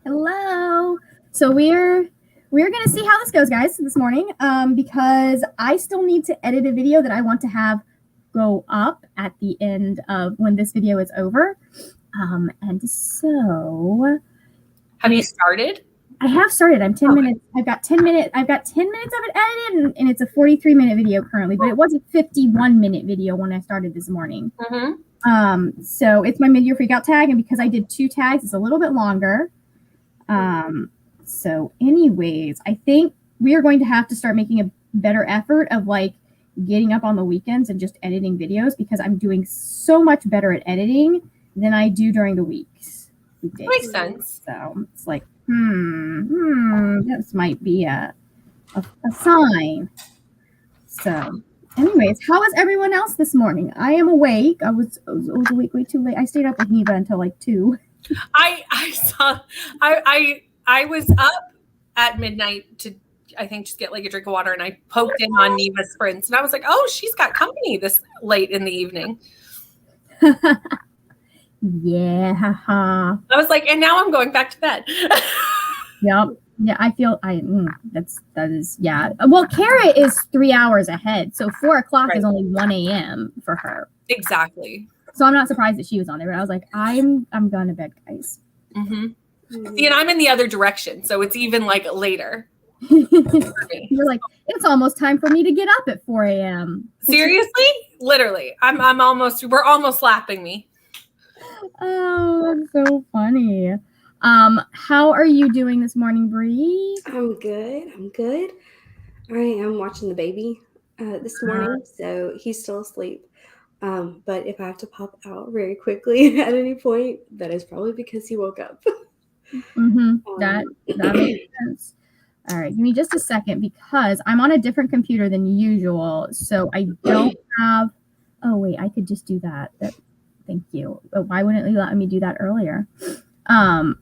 Hello. So we're gonna see how this goes, guys, this morning. Because I still need to edit a video that I want to have go up at the end of when this video is over. And so have you started? I have started. I'm 10 minutes. I've got 10 minutes of it edited, and it's a 43-minute video currently, but it was a 51-minute video when I started this morning. So it's my mid-year freakout tag, and because I did 2 tags, it's a little bit longer. So anyways, I think we are going to have to start making a better effort of like getting up on the weekends and just editing videos, because I'm doing so much better at editing than I do during the weekdays. Makes sense. So it's like, this might be a sign. So anyways, how was everyone else this morning? I am awake. I was awake way too late. I stayed up with Neva until like 2. I was up at midnight to, I think, just get like a drink of water, and I poked in on Neva's sprints, and I was like, oh, she's got company this late in the evening. Yeah. I was like, and now I'm going back to bed. Yep. Yeah, I feel that is yeah. Well, Kara is 3 hours ahead, so 4 o'clock is only 1 a.m. for her. Exactly. So I'm not surprised that she was on there. But I was like, I'm going to bed, guys. See, and I'm in the other direction, so it's even like later. You're like, it's almost time for me to get up at 4 a.m. Seriously? Literally. We're almost lapping me. Oh, that's so funny. How are you doing this morning, Bree? I'm good. I am watching the baby this morning, so he's still asleep. But if I have to pop out very quickly at any point, that is probably because he woke up. That makes sense. All right, give me just a second, because I'm on a different computer than usual, so I don't have. Oh wait, I could just do that. Thank you. But why wouldn't you let me do that earlier? I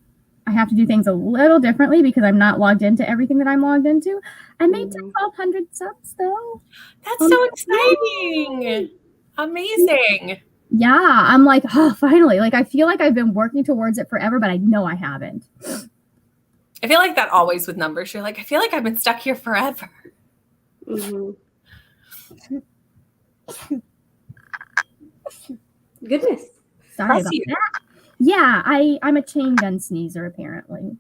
have to do things a little differently because I'm not logged into everything that I'm logged into. I made 1,200 subs though. That's so exciting. Amazing. Yeah, I'm like, oh, finally. Like, I feel like I've been working towards it forever, but I know I haven't. I feel like that always with numbers. You're like, I feel like I've been stuck here forever. Goodness. Sorry about that. Yeah, I'm a chain gun sneezer, apparently.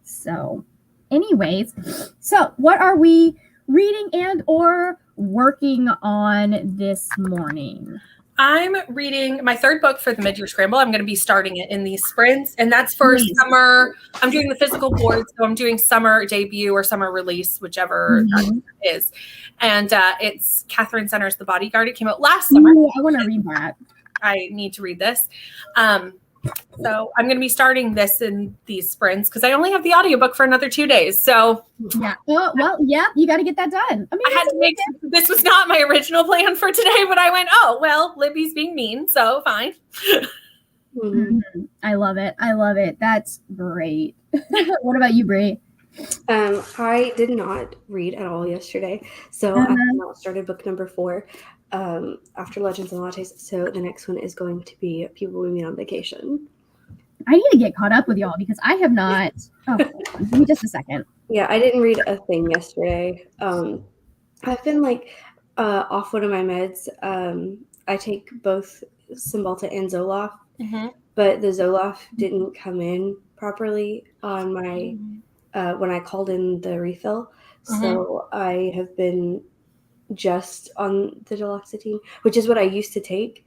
So, anyways, so what are we reading and or working on this morning? I'm reading my 3rd book for the Mid-Year Scramble. I'm going to be starting it in these sprints, and that's for summer. I'm doing the physical board, so I'm doing summer debut or summer release, whichever that is. And it's Catherine Center's The Bodyguard. It came out last summer. Ooh, I want to read that. I need to read this. So I'm going to be starting this in these sprints because I only have the audiobook for another 2 days. So yeah. Well, yeah, you got to get that done. I had to make this was not my original plan for today, but I went, oh, well, Libby's being mean. So fine. I love it. That's great. What about you, Brie? I did not read at all yesterday. So I have not started book number 4 after Legends and Lattes. So the next one is going to be People We Meet on Vacation. I need to get caught up with y'all because I have not. Oh, give me just a second. Yeah, I didn't read a thing yesterday. I've been like off one of my meds. I take both Cymbalta and Zoloft, but the Zoloft didn't come in properly on my when I called in the refill. So I have been just on the duloxetine, which is what I used to take.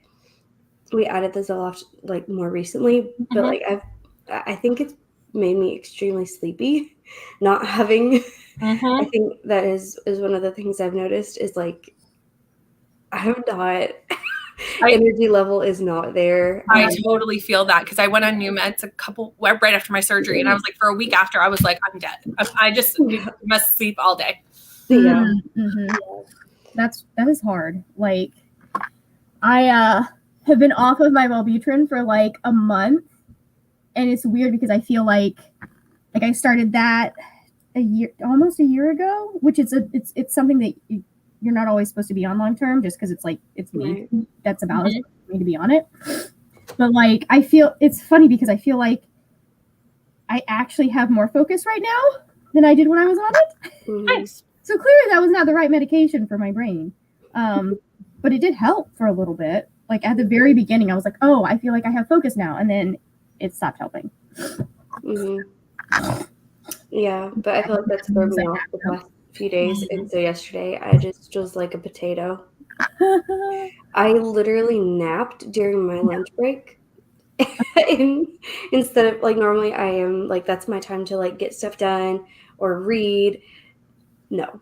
We added the Zoloft like more recently, but like I think it's made me extremely sleepy not having. I think that is one of the things I've noticed is like I'm not energy level is not there. I totally feel that because I went on new meds right after my surgery, and I was like, for a week after, I was like, I'm dead. I just must sleep all day. Yeah. That is hard. Like, I have been off of my Wellbutrin for like a month, and it's weird because I feel like I started that almost a year ago, which it's something that you're not always supposed to be on long term, just because it's like it's me that's about me to be on it. But like I feel it's funny because I feel like I actually have more focus right now than I did when I was on it. Nice. So clearly that was not the right medication for my brain. But it did help for a little bit. Like at the very beginning, I was like, oh, I feel like I have focus now. And then it stopped helping. Yeah, but I feel like that's thrown me off the past few days. And so yesterday, I just was like a potato. I literally napped during my lunch break. And instead of like normally I am like that's my time to like get stuff done or read. No.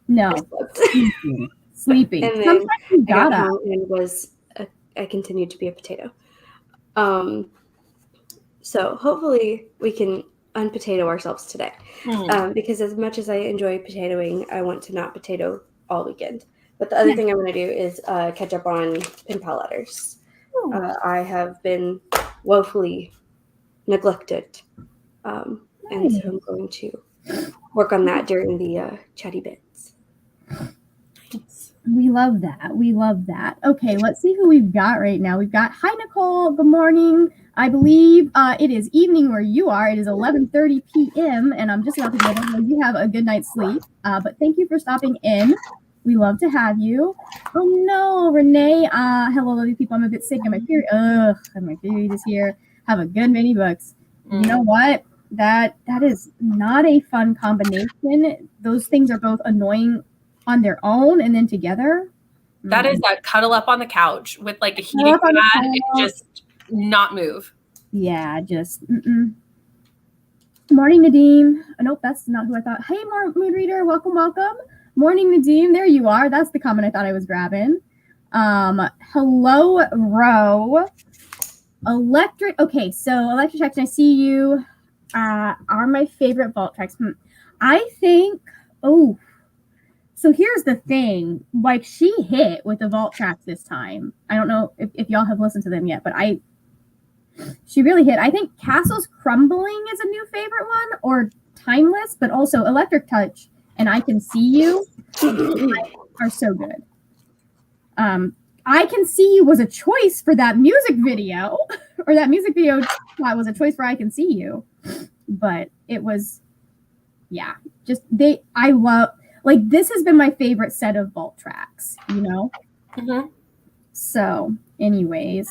I slept. Sleeping. And then I got home and I continued to be a potato. So hopefully we can unpotato ourselves today. Because as much as I enjoy potatoing, I want to not potato all weekend. But the other thing I'm going to do is catch up on pen pal letters. I have been woefully neglected. And so I'm going to work on that during the chatty bits. We love that. We love that. Okay, let's see who we've got right now. We've got, hi, Nicole. Good morning. I believe it is evening where you are. It is 11:30 p.m. and I'm just about to go over. You have a good night's sleep. But thank you for stopping in. We love to have you. Oh no, Renee. Hello, lovely people. I'm a bit sick. And my period is here. Have a good many books. You know what? That is not a fun combination. Those things are both annoying on their own and then together. That is that cuddle up on the couch with like a heating pad and just not move. Yeah, just Morning, Nadeem. Oh, nope, that's not who I thought. Hey, Mood Reader, welcome. Morning, Nadeem. There you are. That's the comment I thought I was grabbing. Hello, Ro. Electric. Okay, so Electric Jackson, I see you. Are my favorite vault tracks. I think. Oh. So here's the thing, like she hit with the vault tracks this time. I don't know if y'all have listened to them yet, but she really hit. I think Castles Crumbling is a new favorite one, or Timeless, but also Electric Touch and I Can See You are so good. I Can See You was a choice for that music video, or that music video was a choice for I Can See You, but it was, yeah, just I love. Like, this has been my favorite set of vault tracks, you know? So, anyways.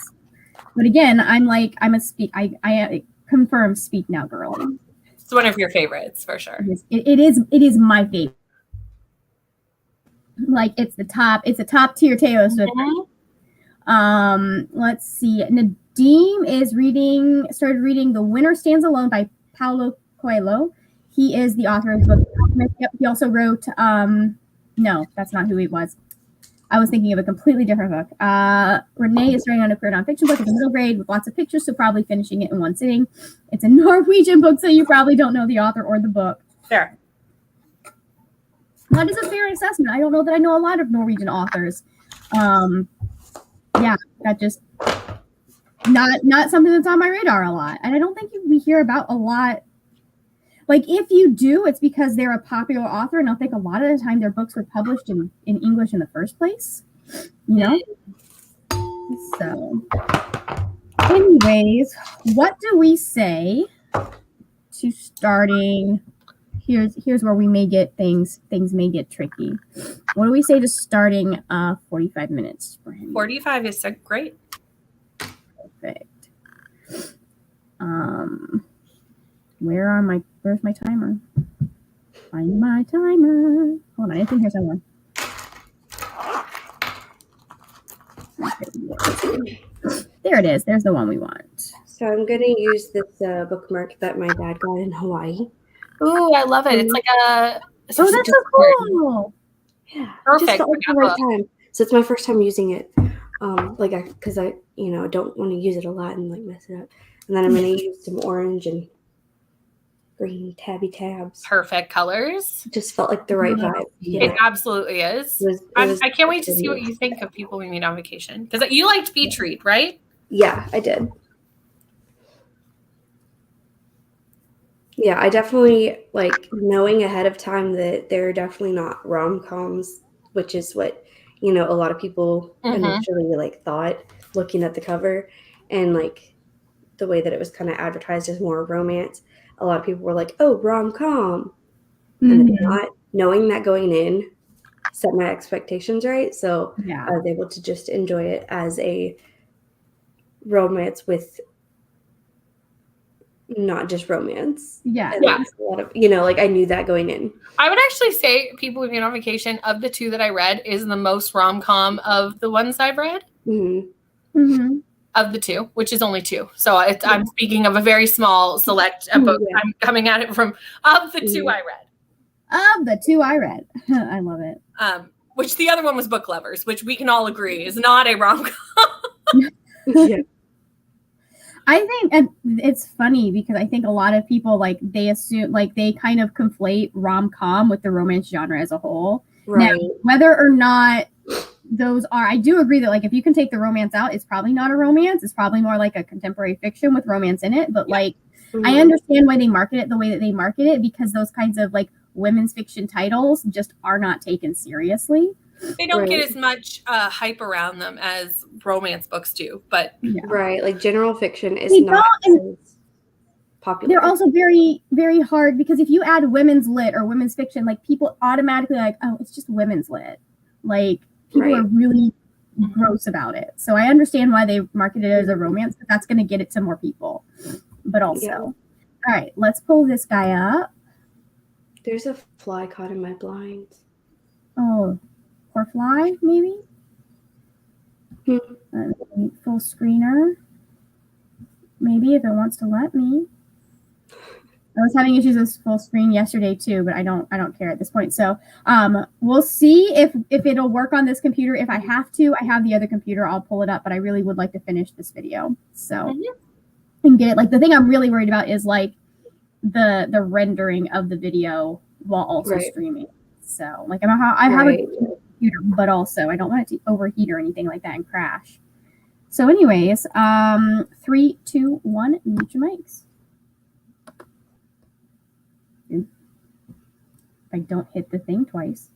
But again, I'm I confirm Speak Now Girl. It's one of your favorites, for sure. It is my favorite. Like, it's a top tier Taylor Swift. Let's see. Nadeem is started reading The Winner Stands Alone by Paulo Coelho. He is the author of the book. He also wrote, no, that's not who he was. I was thinking of a completely different book. Renee is starting on a queer nonfiction book in the middle grade with lots of pictures, so probably finishing it in one sitting. It's a Norwegian book, so you probably don't know the author or the book. Fair. That is a fair assessment. I don't know that I know a lot of Norwegian authors. Yeah, that just not something that's on my radar a lot. And I don't think we hear about a lot. Like, if you do, it's because they're a popular author, and I think a lot of the time their books were published in English in the first place, you know? So, anyways, what do we say to starting? Here's where we may get things may get tricky. What do we say to starting 45 minutes? 45 is so great. Perfect. Where's my timer? Find my timer. Hold on, I think here's someone. There it is. There's the one we want. So I'm going to use this bookmark that my dad got in Hawaii. Ooh, I love it. It's like a... that's so cool. Yeah. Perfect. Just the right time. So it's my first time using it. Because I don't want to use it a lot and like mess it up. And then I'm going to use some orange and green tabby tabs. Perfect colors. It just felt like the right vibe. It absolutely is. I can't wait to see what you think of people we meet on vacation. Because you liked Beach Read, right? Yeah, I did. Yeah, I definitely like knowing ahead of time that they're definitely not rom-coms, which is what, a lot of people initially like thought looking at the cover and like the way that it was kind of advertised as more romance. a lot of people were like, "Oh, rom-com," and not knowing that going in set my expectations right. So Yeah. I was able to just enjoy it as a romance with not just romance. Yeah. And a lot of, like I knew that going in. I would actually say People With Me on Vacation, of the two that I read, is the most rom-com of the ones I've read. Of the two, which is only two. So I'm speaking of a very small select book. I'm coming at it from of the two I read. Of the two I read. I love it. Which the other one was Book Lovers, which we can all agree is not a rom-com. Yeah. I think, and it's funny because I think a lot of people, like, they assume, like, they kind of conflate rom-com with the romance genre as a whole. Right. Now, whether or not those are, I do agree that, like, if you can take the romance out, it's probably not a romance. It's probably more like a contemporary fiction with romance in it. But like, I understand why they market it the way that they market it, because those kinds of like women's fiction titles just are not taken seriously. They don't get as much hype around them as romance books do, but right, like general fiction is not as popular. They're also very, very hard because if you add women's lit or women's fiction, like people automatically like, oh, it's just women's lit. Like people are really gross about it. So I understand why they market it as a romance, but that's going to get it to more people. But also, all right, let's pull this guy up. There's a fly caught in my blinds. Oh, poor fly, maybe? Full screener. Maybe if it wants to let me. I was having issues with full screen yesterday too, but I don't care at this point. So we'll see if it'll work on this computer. If I have to, I have the other computer. I'll pull it up, but I really would like to finish this video. So and get it. Like the thing I'm really worried about is like the rendering of the video while also streaming. So like I have a computer, but also I don't want it to overheat or anything like that and crash. So anyways, 3, 2, 1, mute your mics. If I don't hit the thing twice.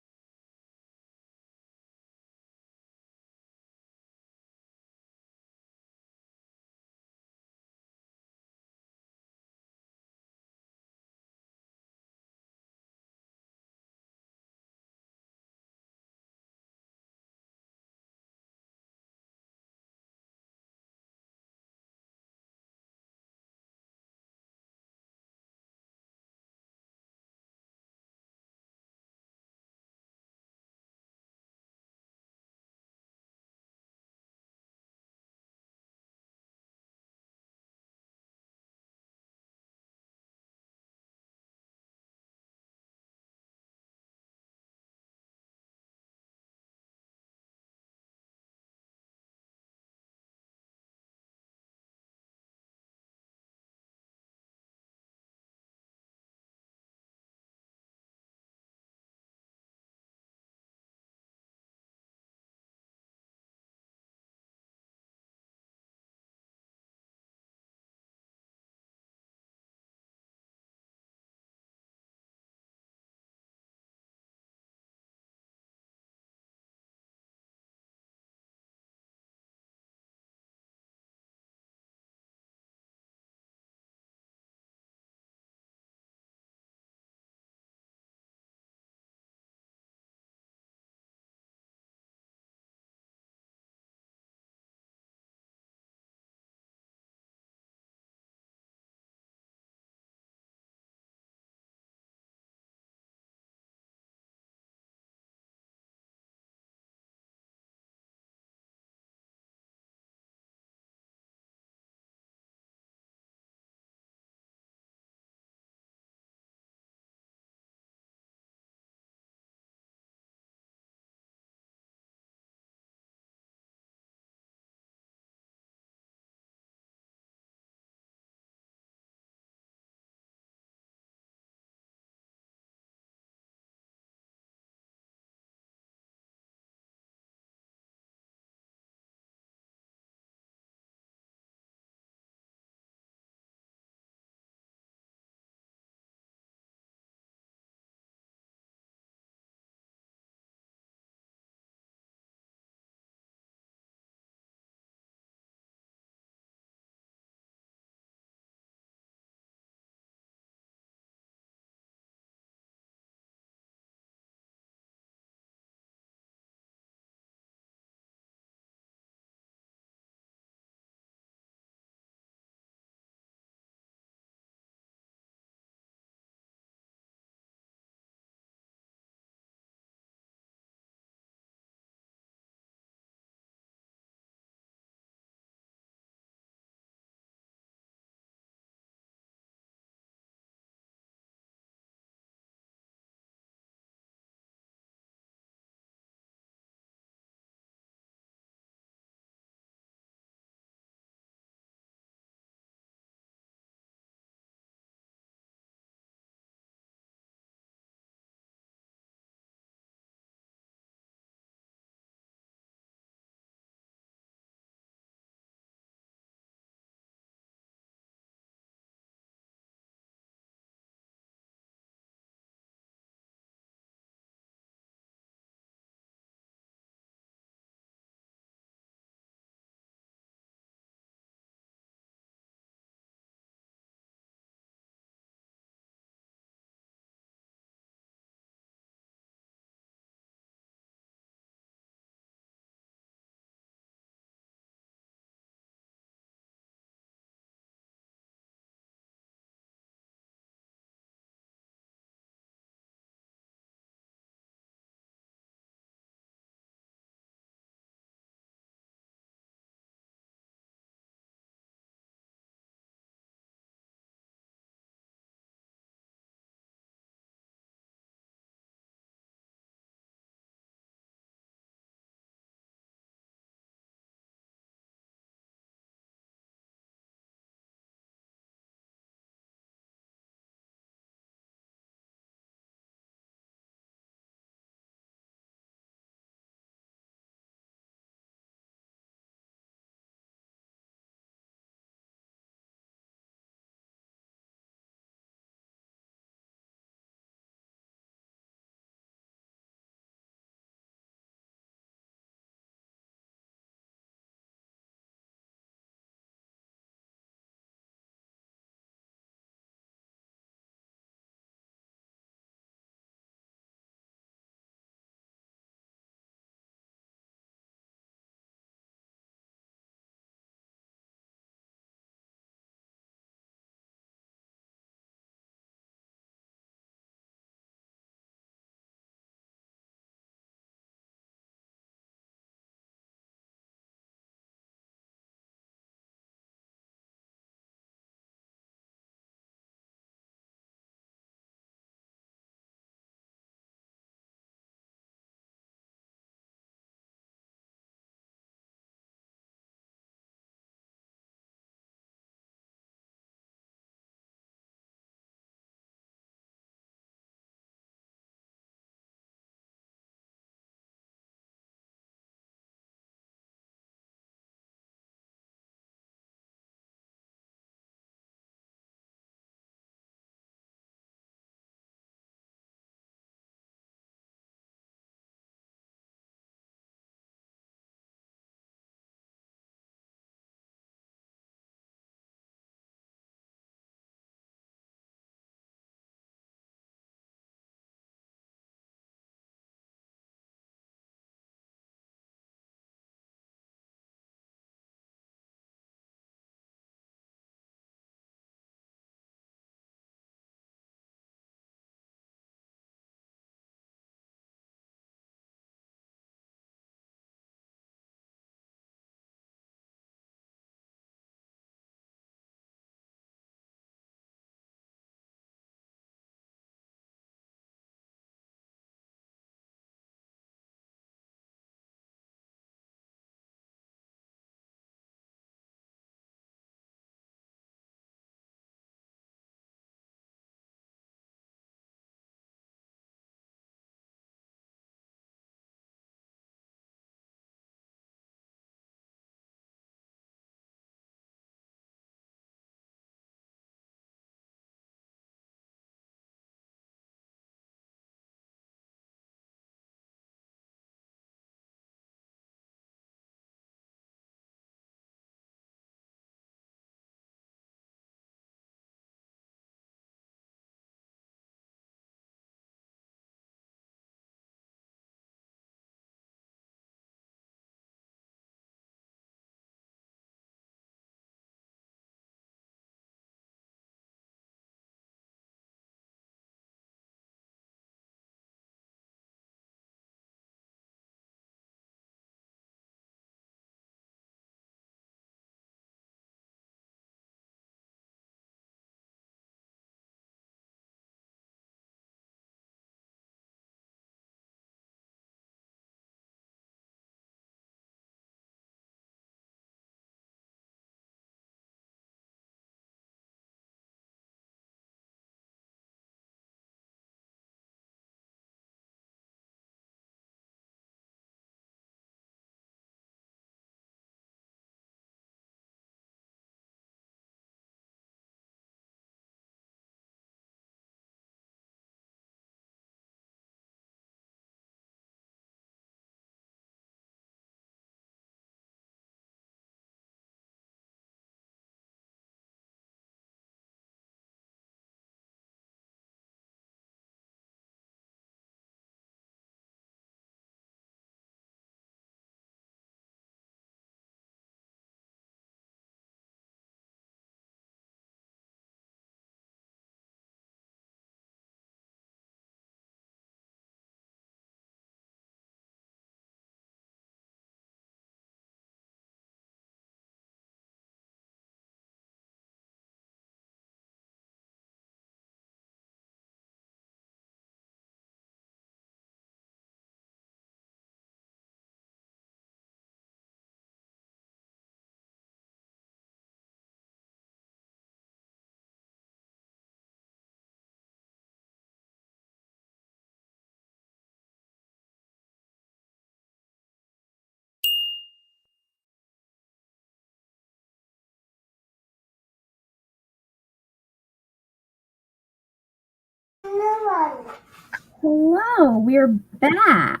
Hello, we're back.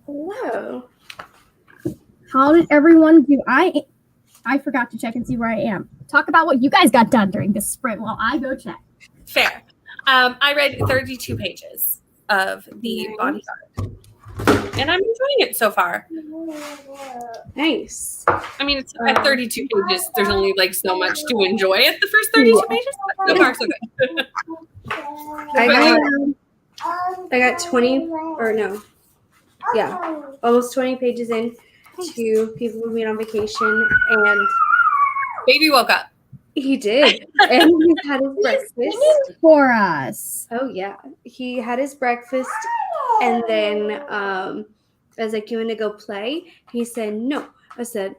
Hello. How did everyone do? I forgot to check and see where I am. Talk about what you guys got done during this sprint while I go check. Fair. I read 32 pages of The Bodyguard, and I'm enjoying it so far. Nice. I mean, it's at 32 pages. There's only like so much to enjoy at the first 32 pages. But so far, so good. I got 20, or no, yeah, almost 20 pages in to People Who Meet on Vacation, and Baby woke up. he did, and he had his breakfast for us. Oh yeah, he had his breakfast, and then as I came in to go play, he said no. I said,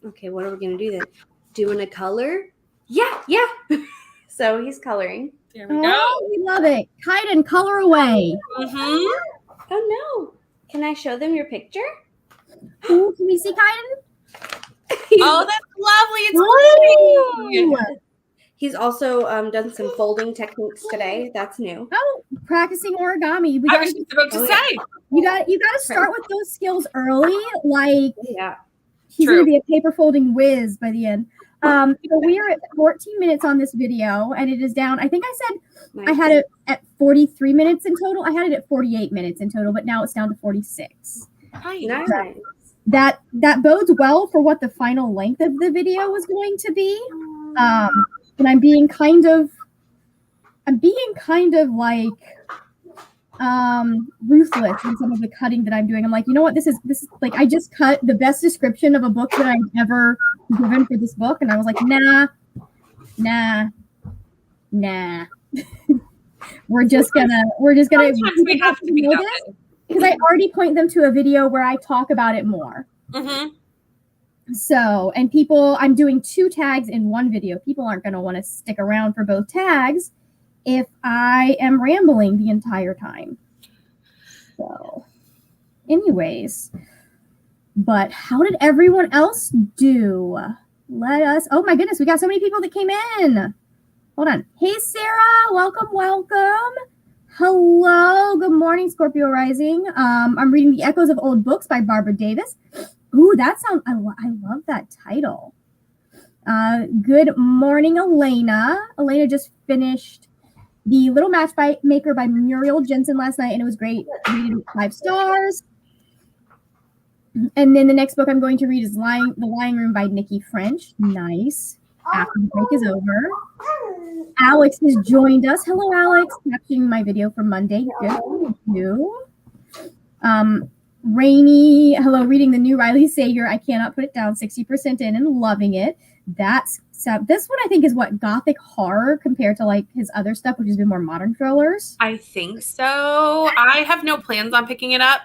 okay, what are we gonna do then? Doing a color? Yeah. So he's coloring. There we go. We love it. Kaiden, color away. Mm-hmm. Oh no! Can I show them your picture? Ooh, can we see Kaiden? Oh, that's lovely. It's pretty. He's also done some folding techniques today. That's new. Oh, practicing origami. I was just about to say. You got to start with those skills early. Like, yeah, he's going to be a paper folding whiz by the end. So we are at 14 minutes on this video, and it is down. I think I said I had it at 43 minutes in total. I had it at 48 minutes in total, but now it's down to 46. Nice. That bodes well for what the final length of the video was going to be. And I'm being kind of like ruthless in some of the cutting that I'm doing. I'm like, you know what, this is like, I just cut the best description of a book that I've ever given for this book, and I was like, nah. we're just gonna we have to be done because I already point them to a video where I talk about it more. Mm-hmm. So, and people, I'm doing 2 tags in one video. People aren't going to want to stick around for both tags if I am rambling the entire time. So, anyways, but how did everyone else do? Oh my goodness, we got so many people that came in. Hold on. Hey, Sarah, welcome. Hello, good morning, Scorpio Rising. I'm reading The Echoes of Old Books by Barbara Davis. Ooh, that sounds, I love that title. Good morning, Elena. Elena just finished The Little Matchmaker by Muriel Jensen last night, and it was great. Rated 5 stars. And then the next book I'm going to read is The Lying Room by Nikki French. Nice. After the break is over. Alex has joined us. Hello, Alex. Watching my video from Monday. Good. Thank you. Rainy, hello, reading the new Riley Sager. I cannot put it down. 60% in and loving it. This one I think is what gothic horror compared to like his other stuff, which has been more modern thrillers. I think so. I have no plans on picking it up.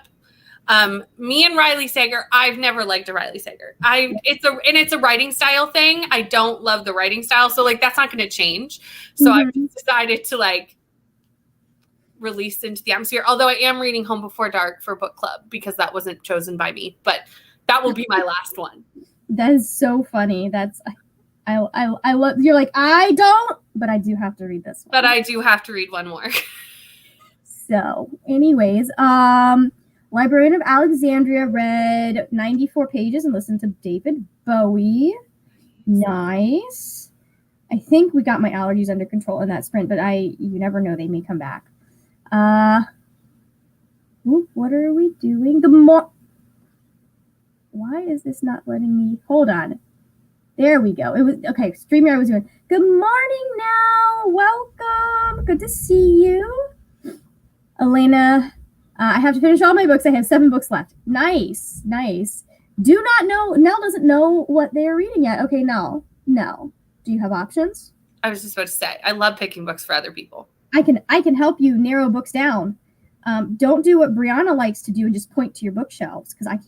Me and Riley Sager, I've never liked a Riley Sager. It's a writing style thing. I don't love the writing style, so like that's not going to change. So I've decided to like release into the atmosphere. Although I am reading Home Before Dark for book club because that wasn't chosen by me, but that will be my last one. That is so funny. I love. You're like, I don't, but I do have to read this one. But I do have to read one more. So, anyways, Librarian of Alexandria read 94 pages and listened to David Bowie. Nice. I think we got my allergies under control in that sprint, but you never know, they may come back. What are we doing? Why is this not letting me? Hold on. There we go. It was okay. StreamYard was doing. Good morning now. Welcome. Good to see you. Elena, I have to finish all my books. I have 7 books left. Nice. Do not know. Nell doesn't know what they're reading yet. Okay, Nell. Do you have options? I was just about to say, I love picking books for other people. I can help you narrow books down. Don't do what Brianna likes to do and just point to your bookshelves, because I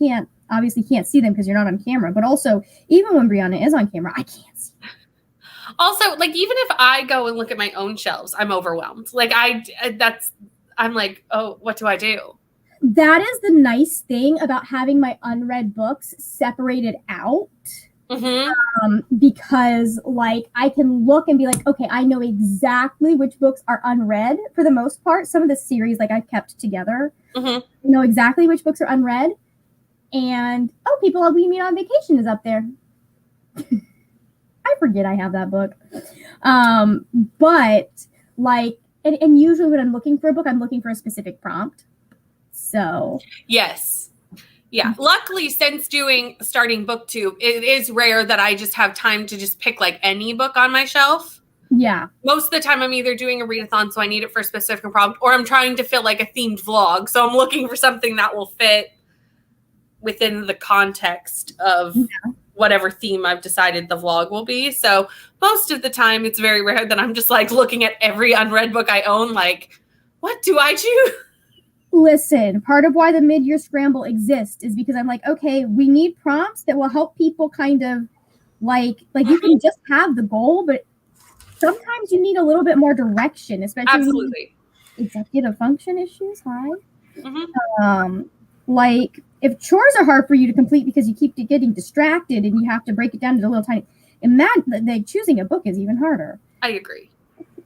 obviously can't see them because you're not on camera. But also, even when Brianna is on camera, I can't see them. Also, like, even if I go and look at my own shelves, I'm overwhelmed. Like, I'm like, oh, what do I do? That is the nice thing about having my unread books separated out Because like I can look and be like, okay, I know exactly which books are unread for the most part. Some of the series like I've kept together, I know exactly which books are unread. And People We Meet on Vacation is up there. I forget I have that book. But like, and usually when I'm looking for a book, I'm looking for a specific prompt. So yes. Yeah. Luckily, since starting BookTube, it is rare that I just have time to just pick like any book on my shelf. Yeah. Most of the time I'm either doing a readathon, so I need it for a specific prompt, or I'm trying to fill like a themed vlog. So I'm looking for something that will fit within the context of whatever theme I've decided the vlog will be. So most of the time it's very rare that I'm just like looking at every unread book I own. Like, what do I choose? Listen, part of why the Mid-Year Scramble exists is because I'm like, okay, we need prompts that will help people kind of like you can just have the goal, but sometimes you need a little bit more direction, especially Absolutely. Executive function issues. Like if chores are hard for you to complete because you keep getting distracted and you have to break it down into little tiny, imagine like choosing a book is even harder. I agree.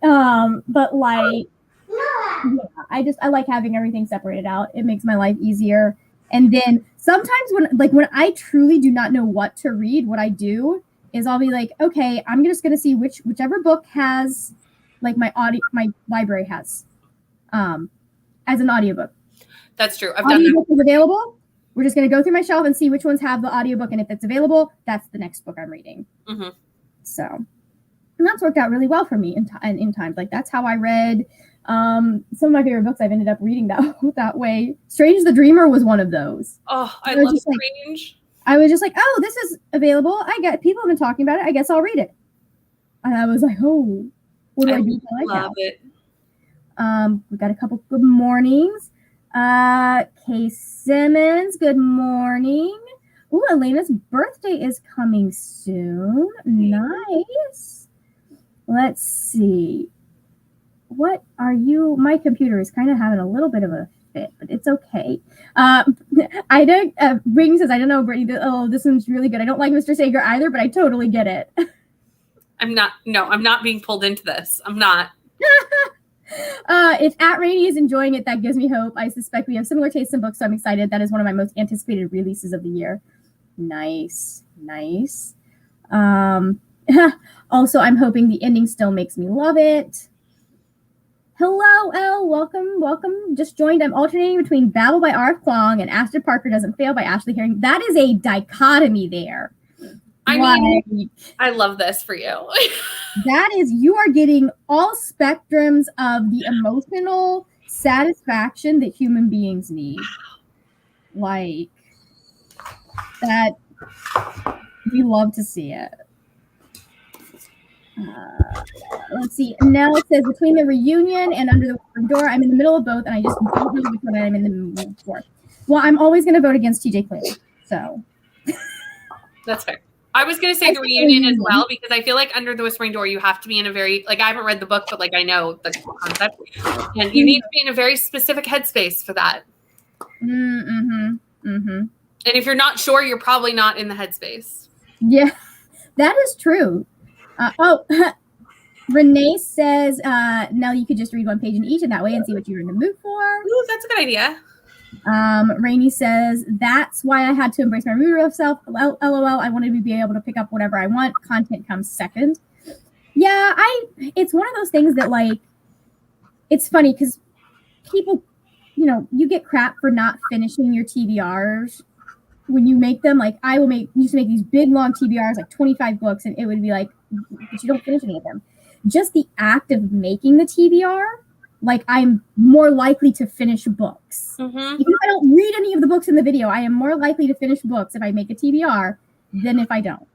But like, yeah, I like having everything separated out. It makes my life easier. And then sometimes when I truly do not know what to read, what I do is I'll be like, okay, I'm just gonna see whichever book has like my library has as an audiobook. That's true. I've done that. Is available. We're just gonna go through my shelf and see which ones have the audiobook, and if it's available, that's the next book I'm reading. So, and that's worked out really well for me in times. Like that's how I read some of my favorite books. I've ended up reading that way. Strange the Dreamer was one of those. Oh, I love Strange. I was just like, oh, this is available. I get people have been talking about it. I guess I'll read it. And I was like, oh, what do I do? I love it. We got a couple good mornings. Kay Simmons, good morning. Ooh, Elena's birthday is coming soon. Nice. Let's see. What are you? My computer is kind of having a little bit of a fit, but it's okay. I don't. Ring says, I don't know, Brittany. Oh, this one's really good. I don't like Mr. Sager either, but I totally get it. I'm not being pulled into this. I'm not. If At Rainy is enjoying it, that gives me hope. I suspect we have similar tastes in books, so I'm excited. That is one of my most anticipated releases of the year. Nice. Also, I'm hoping the ending still makes me love it. Hello, Elle. Welcome. Just joined. I'm alternating between Babel by R.F. Kuang and Astor Parker Doesn't Fail by Ashley Herring. That is a dichotomy there. I mean, I love this for you. That is, you are getting all spectrums of the emotional satisfaction that human beings need. Like, that, we love to see it. Let's see. Now it says, between the reunion and Under the Whispering Door, I'm in the middle of both, and I just don't know which one I'm in the mood for. Well, I'm always going to vote against TJ Cleary, so. That's fair. I was going to say the reunion as well, because I feel like Under the Whispering Door, you have to be in a very, like, I haven't read the book, but like I know the concept, and you need to be in a very specific headspace for that. And if you're not sure, you're probably not in the headspace. Yeah, that is true. Renee says, Nell, you could just read one page in each, and that way and see what you're in the mood for. Ooh, that's a good idea. Rainey says, that's why I had to embrace my reader self. LOL, I wanted to be able to pick up whatever I want. Content comes second. Yeah, it's one of those things that, like, it's funny because people, you get crap for not finishing your TBRs when you make them. Like, used to make these big, long TBRs, like 25 books, and it would be like, but you don't finish any of them. Just the act of making the TBR, like, I'm more likely to finish books. Even if I don't read any of the books in the video, I am more likely to finish books if I make a TBR than if I don't.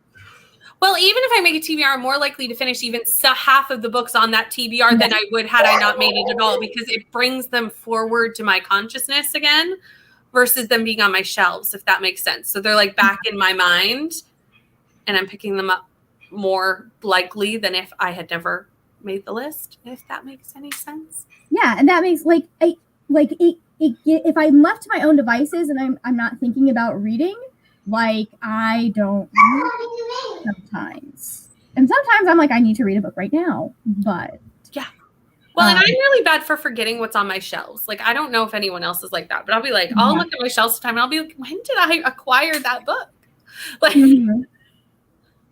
Well, even if I make a TBR, I'm more likely to finish even half of the books on that TBR than I would had I not made it at all, because it brings them forward to my consciousness again versus them being on my shelves, if that makes sense. So they're like back in my mind, and I'm picking them up more likely than if I had never made the list, if that makes any sense. Yeah, and that makes if I'm left to my own devices and I'm not thinking about reading, like, I don't sometimes. And sometimes I'm like, I need to read a book right now. But yeah. Well, and I'm really bad for forgetting what's on my shelves. Like, I don't know if anyone else is like that, but I'll be like, I'll look at my shelves sometime and I'll be like, when did I acquire that book? Like,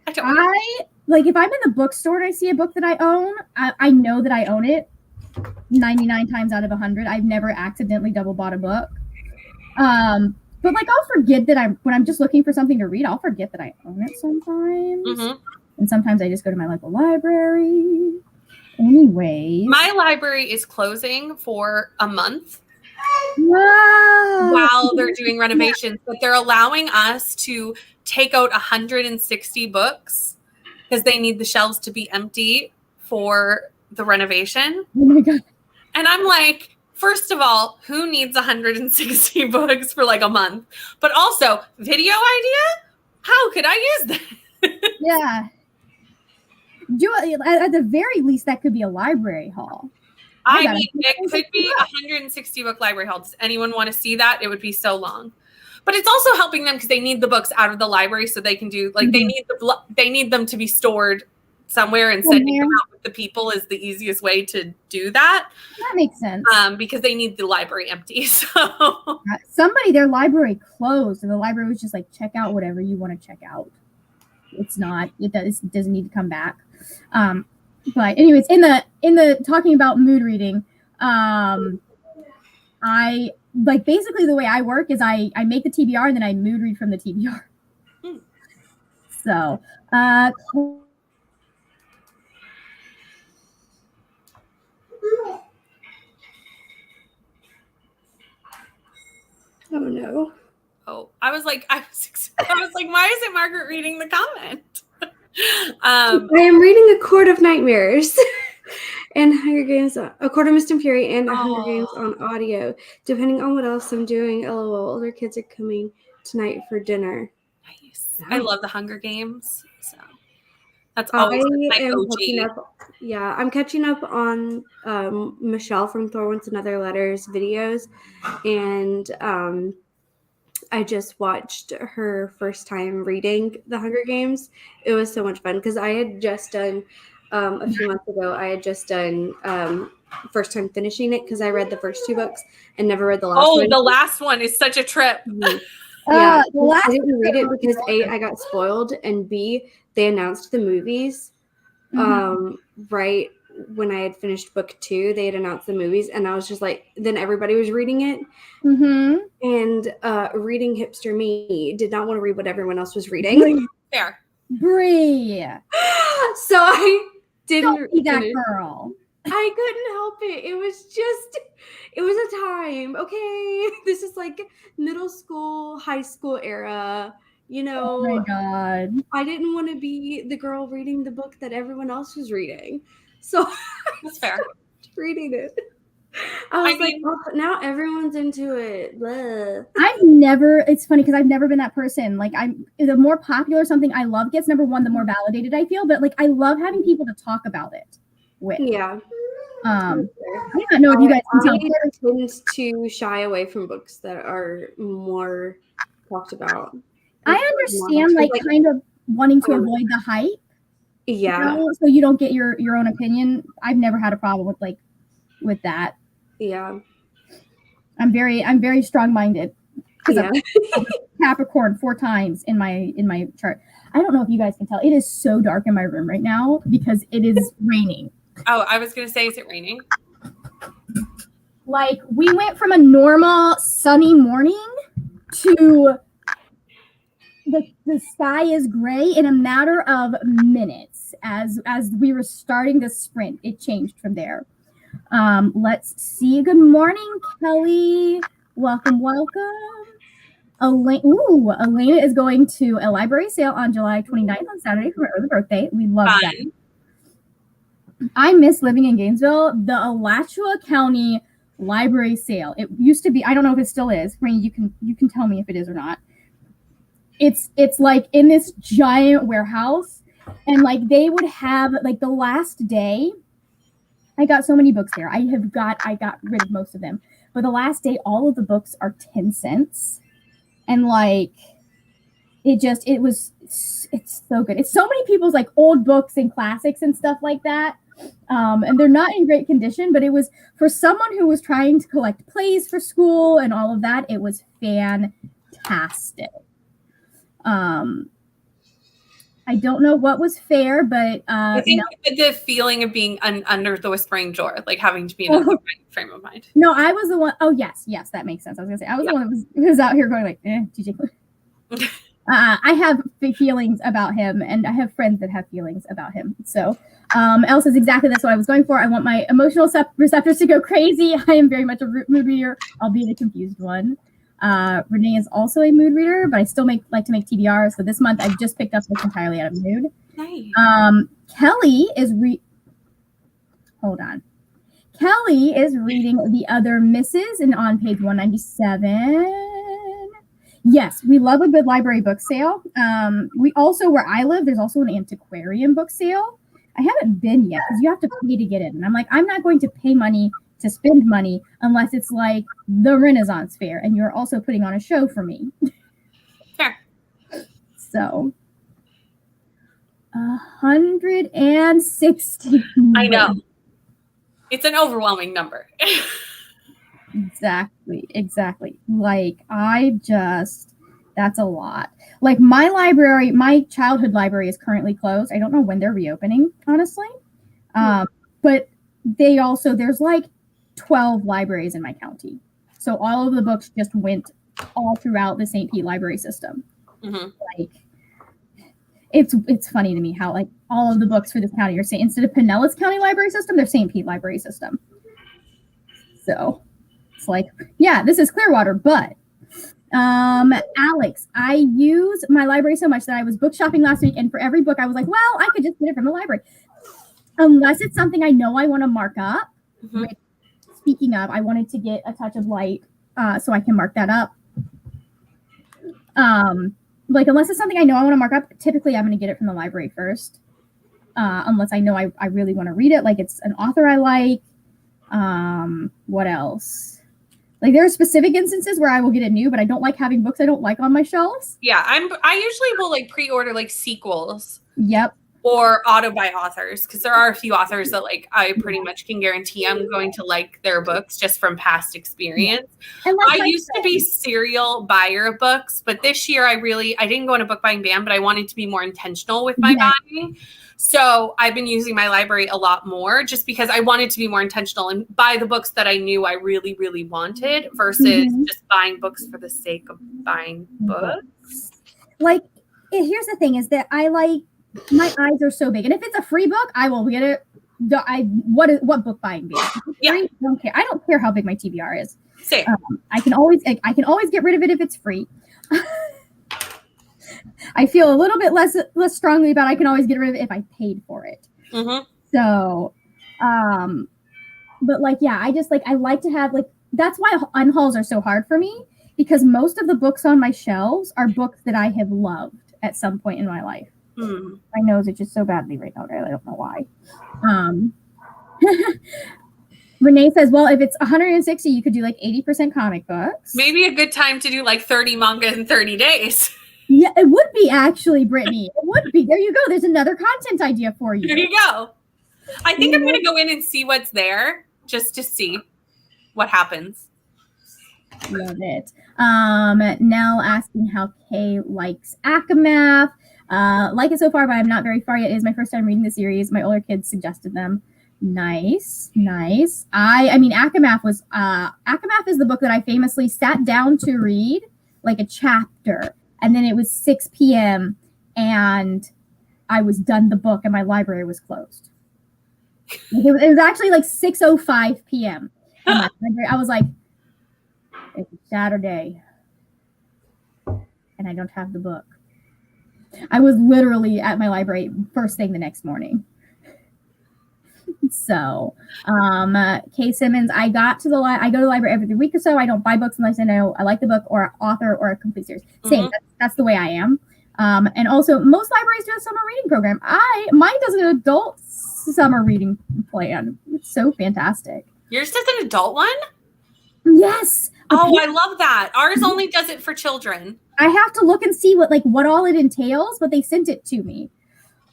I like, if I'm in the bookstore and I see a book that I own, I know that I own it 99 times out of 100. I've never accidentally double bought a book. But like, I'll forget that when I'm just looking for something to read, I'll forget that I own it sometimes. And sometimes I just go to my local library. Anyways, my library is closing for a month. Wow. While they're doing renovations, but they're allowing us to take out 160 books because they need the shelves to be empty for the renovation. Oh my God. And I'm like, first of all, who needs 160 books for like a month? But also, video idea? How could I use that? Yeah. At the very least, that could be a library haul. I mean, it could be 160 book library haul. Does anyone want to see that? It would be so long. But it's also helping them because they need the books out of the library so they can do, like, they need them to be stored somewhere, and sending them out with the people is the easiest way to do that. That makes sense. Because they need the library empty. So their library closed, and the library was just like, check out whatever you want to check out. It doesn't need to come back. But anyways, in the talking about mood reading, I like, basically the way I work is I make the TBR and then I mood read from the TBR. So, oh no. Oh, I was like, why isn't Margaret reading the comment? I am reading A Court of Nightmares and Hunger Games, A Court of Mist and Fury, and Hunger Games on audio, depending on what else I'm doing. LOL, older kids are coming tonight for dinner. Nice. I love the Hunger Games, so that's always my OG. I'm catching up on Michelle from Thor Wants Another Letters videos, and I just watched her first time reading The Hunger Games. It was so much fun because I had just done a few months ago. I had just done first time finishing it because I read the first 2 books and never read the last one. Oh, the last one is such a trip. Yeah, I didn't read it because A, I got spoiled, and B, they announced the movies right when I had finished book 2. They had announced the movies, and I was just like, then everybody was reading it. And reading hipster me did not want to read what everyone else was reading. Fair. Bree. So I didn't Don't be that girl. I couldn't help it. It was a time. Okay. This is like middle school, high school era. You know, oh my God. I didn't want to be the girl reading the book that everyone else was reading. So that's fair. Reading it. I was like, oh, now everyone's into it. Blah. It's funny because I've never been that person. Like, the more popular something I love gets, number one, the more validated I feel. But like, I love having people to talk about it with. Yeah. I don't know if you guys can tell. I tend to shy away from books that are more talked about. I understand, like kind of wanting to avoid the hype. Yeah. You know, so you don't get your own opinion. I've never had a problem with that. Yeah. I'm very strong-minded. Yeah. I'm Capricorn 4 times in my chart. I don't know if you guys can tell. It is so dark in my room right now because it is raining. Oh, I was gonna say, is it raining? Like, we went from a normal sunny morning to the sky is gray in a matter of minutes. As we were starting the sprint, it changed from there. Let's see. Good morning, Kelly. Welcome. Elena is going to a library sale on July 29th on Saturday for her early birthday. We love that. I miss living in Gainesville. The Alachua County library sale. It used to be, I don't know if it still is. Rain, you can tell me if it is or not. It's like in this giant warehouse, and like they would have, like, the last day, I got so many books there. I got rid of most of them. But the last day, all of the books are 10 cents. And like, it was It's so good. It's so many people's like old books and classics and stuff like that. And they're not in great condition, but it was for someone who was trying to collect plays for school and all of that. It was fantastic. I don't know what was fair, but I think the feeling of being under the whispering door, like having to be in a frame of mind. No, I was the one. Oh, yes, that makes sense. I was gonna say I was the one that was out here going like, TJ. I have feelings about him, and I have friends that have feelings about him. So, Elle says exactly that's what I was going for. I want my emotional receptors to go crazy. I am very much a mood reader, albeit a confused one. Renee is also a mood reader, but I still like to make TBRs. So this month I've just picked up books entirely out of mood. Nice. Kelly is Kelly is reading The Other Misses and on page 197. Yes, we love a good library book sale. We also, where I live, there's also an antiquarian book sale. I haven't been yet because you have to pay to get in. And I'm like, I'm not going to pay money to spend money unless it's like the Renaissance Fair and you're also putting on a show for me. Sure. So 160. I know. It's an overwhelming number. Exactly. Like that's a lot. Like my childhood library is currently closed. I don't know when they're reopening, honestly. But there's like 12 libraries in my county. So all of the books just went all throughout the St. Pete library system. Mm-hmm. Like it's funny to me how like all of the books for this county are instead of Pinellas County library system, they're St. Pete library system. So it's like, yeah, this is Clearwater, but Alex, I use my library so much that I was book shopping last week, and for every book I was like, well, I could just get it from the library. Unless it's something I know I want to mark up. Mm-hmm. Which, speaking of, I wanted to get A Touch of Light so I can mark that up. Like unless it's something I know I want to mark up, typically I'm going to get it from the library first. Unless I know I really want to read it, like it's an author I like. What else? Like there are specific instances where I will get it new, but I don't like having books I don't like on my shelves. Yeah, I usually will like pre-order like sequels. Yep. Or auto buy authors, because there are a few authors that like I pretty much can guarantee I'm going to like their books just from past experience. And like I used to be serial buyer of books, but this year I didn't go on a book buying ban, but I wanted to be more intentional with my buying. So I've been using my library a lot more just because I wanted to be more intentional and buy the books that I knew I really, really wanted versus just buying books for the sake of buying books. Like, here's the thing is that my eyes are so big. And if it's a free book, I will get it. What book buying ban? Yeah. I don't care. I don't care how big my TBR is. Same. I can always get rid of it if it's free. I feel a little bit less strongly about I can always get rid of it if I paid for it. Mm-hmm. So, but like, yeah, I just like, I like to have like, that's why unhauls are so hard for me because most of the books on my shelves are books that I have loved at some point in my life. My nose is just so badly right now. I don't know why. Renee says, well, if it's 160, you could do like 80% comic books. Maybe a good time to do like 30 manga in 30 days. Yeah, it would be actually, Brittany. It would be. There you go. There's another content idea for you. There you go. I think I'm going to go in and see what's there just to see what happens. Love it. Nell asking how Kay likes Akamath. Like it so far, but I'm not very far yet. It is my first time reading the series. My older kids suggested them. Nice. I mean, Akamath is the book that I famously sat down to read like a chapter, and then it was 6 p.m. and I was done the book, and my library was closed. It was actually like 6:05 p.m. I was like, it's Saturday, and I don't have the book. I was literally at my library first thing the next morning. So, Kay Simmons, I go to the library every week or so. I don't buy books unless I know I like the book or author or a complete series. Same. That's the way I am. And also, most libraries do a summer reading program. Mine does an adult summer reading plan. It's so fantastic. Yours does an adult one? Yes. Oh, I love that. Ours only does it for children. I have to look and see what all it entails, but they sent it to me.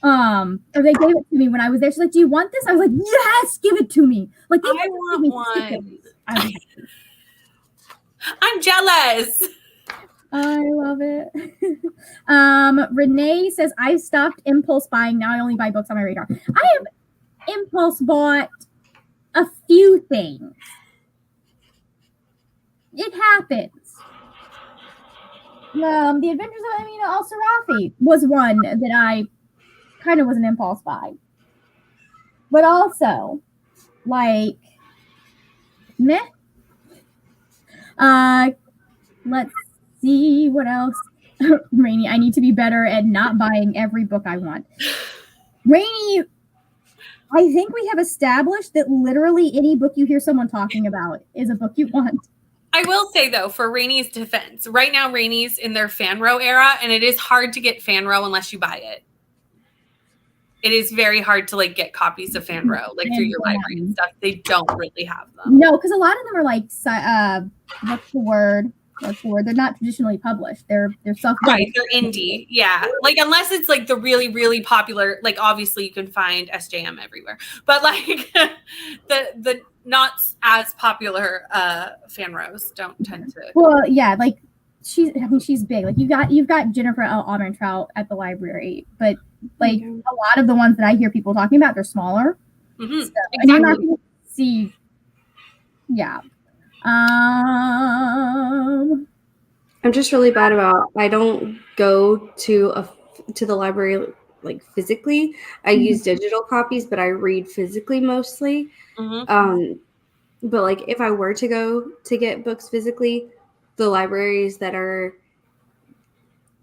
Or they gave it to me when I was there. She's like, "Do you want this?" I was like, "Yes, give it to me." Like, I want one. I'm jealous. I love it. Renee says, "I stopped impulse buying. Now I only buy books on my radar." I have impulse bought a few things. It happens. The Adventures of Amina Al-Sarafi was one that I kind of was an impulse buy. But also, like, meh. Let's see what else. Rainy, I need to be better at not buying every book I want. Rainy, I think we have established that literally any book you hear someone talking about is a book you want. I will say, though, for Rainy's defense, right now Rainy's in their fan row era, and it is hard to get fan row unless you buy it. It is very hard to like get copies of fan row, like through your library and stuff. They don't really have them. No, because a lot of them are like, what's the word? They're not traditionally published. They're self-published. Right, they're indie. Yeah, like unless it's like the really, really popular. Like obviously you can find SJM everywhere, but like the not as popular fan rows don't tend to. Well, yeah, like she's big. Like you've got Jennifer L. Almentrout at the library, but like a lot of the ones that I hear people talking about, they're smaller. Mm-hmm. So, and you're not going to see. Yeah. I'm just really bad about. I don't go to the library like physically. I use digital copies, but I read physically mostly. Mm-hmm. But like if I were to go to get books physically, the libraries that are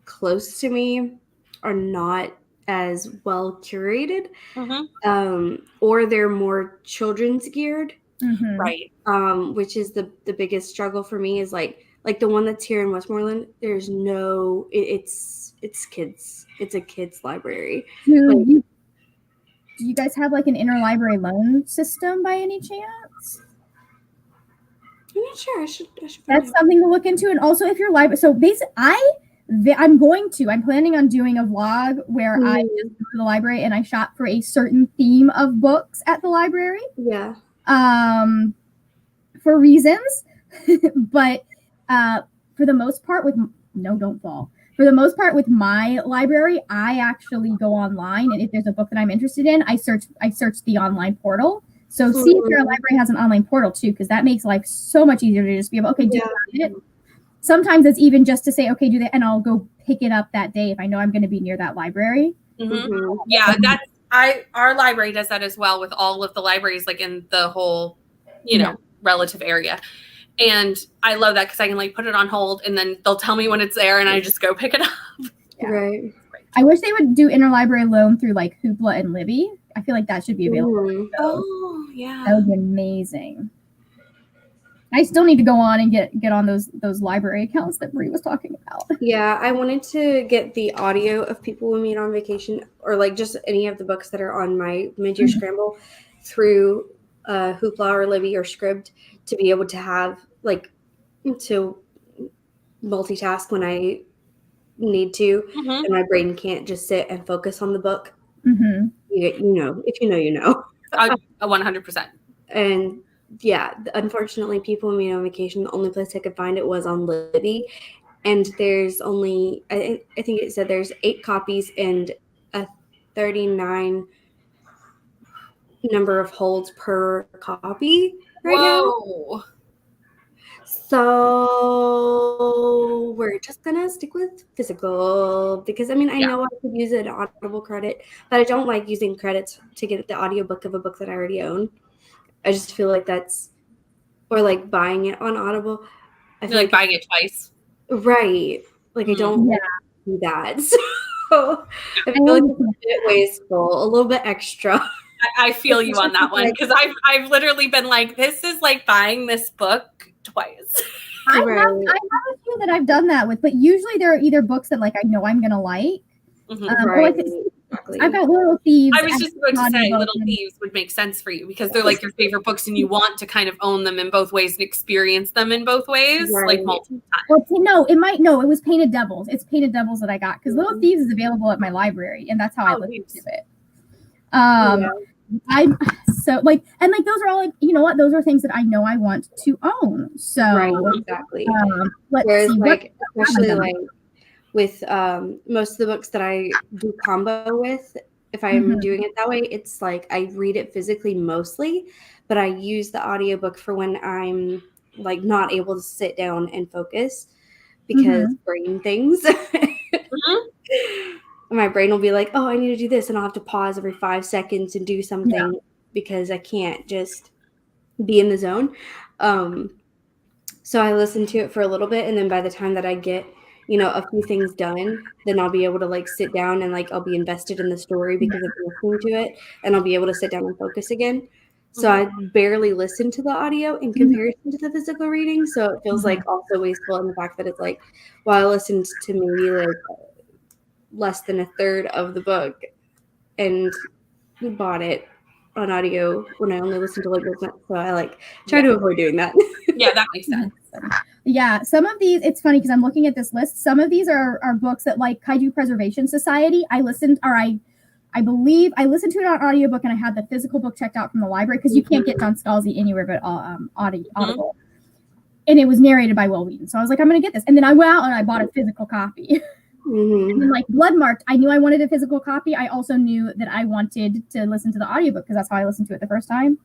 close to me are not as well curated, or they're more children's geared. Right. Which is the biggest struggle for me is like the one that's here in Westmoreland. There's no, it's kids. It's a kids library. Do you guys have like an interlibrary loan system by any chance? I'm not sure. I should. That's something to look into. And also, if your library, so basically, I'm planning on doing a vlog where I just go to the library and I shop for a certain theme of books at the library. Yeah. For reasons, but for the most part don't fall. For the most part with my library, I actually go online, and if there's a book that I'm interested in, I search the online portal. So see if your library has an online portal too, because that makes life so much easier to just be able, okay, do it. Sometimes it's even just to say, okay, do that, and I'll go pick it up that day if I know I'm going to be near that library. Yeah, our library does that as well with all of the libraries, like in the whole, relative area. And I love that because I can like put it on hold and then they'll tell me when it's there and I just go pick it up. Right. I wish they would do interlibrary loan through like Hoopla and Libby. I feel like that should be available. Oh, yeah. That would be amazing. I still need to go on and get on those library accounts that Brie was talking about. Yeah, I wanted to get the audio of People We Meet on Vacation, or like just any of the books that are on my Mid-Year Scramble through Hoopla or Libby or Scribd to be able to have like to multitask when I need to, and my brain can't just sit and focus on the book. If you know, you know. 100%. And yeah, unfortunately, People Me on Vacation, the only place I could find it was on Libby, and there's only I think it said there's 8 copies and a 39 number of holds per copy right now. So we're just gonna stick with physical because I know I could use an Audible credit, but I don't like using credits to get the audiobook of a book that I already own. I just feel like that's, or like buying it on Audible. I feel like buying it twice. Right. Like I don't want to do that. So I feel like it's a bit wasteful, a little bit extra. I feel you on that one because I've literally been like, this is like buying this book twice. I have a few that I've done that with, but usually there are either books that like I know I'm gonna like, or like exactly. I've got Little Thieves. I was just about to say Little Thieves would make sense for you because they're like your favorite books and you want to kind of own them in both ways and experience them in both ways, like multiple times. Well, it was Painted Devils. It's Painted Devils that I got because Little Thieves is available at my library, and that's how I listened to it. I'm so like, and like those are all like, you know what? Those are things that I know I want to own. So exactly. Let's see, like especially like with most of the books that I do combo with, if I'm doing it that way, it's like I read it physically mostly, but I use the audiobook for when I'm like not able to sit down and focus because brain things. My brain will be like, oh, I need to do this, and I'll have to pause every 5 seconds and do something because I can't just be in the zone. So I listen to it for a little bit, and then by the time that I get, a few things done, then I'll be able to like sit down and like I'll be invested in the story because I'm listening to it, and I'll be able to sit down and focus again. So I barely listen to the audio in comparison to the physical reading, so it feels like also wasteful in the fact that it's like, well, I listened to maybe like less than a third of the book and bought it on audio when I only listen to like this much. So I like try to avoid doing that. Yeah, that makes sense. Yeah, some of these, it's funny because I'm looking at this list. Some of these are books that like Kaiju Preservation Society. I believe I listened to it on audiobook and I had the physical book checked out from the library because you can't get Don Scalzi anywhere but Audible. And it was narrated by Will Wheaton. So I was like, I'm going to get this. And then I went out and I bought a physical copy. And then like Bloodmarked, I knew I wanted a physical copy. I also knew that I wanted to listen to the audiobook because that's how I listened to it the first time.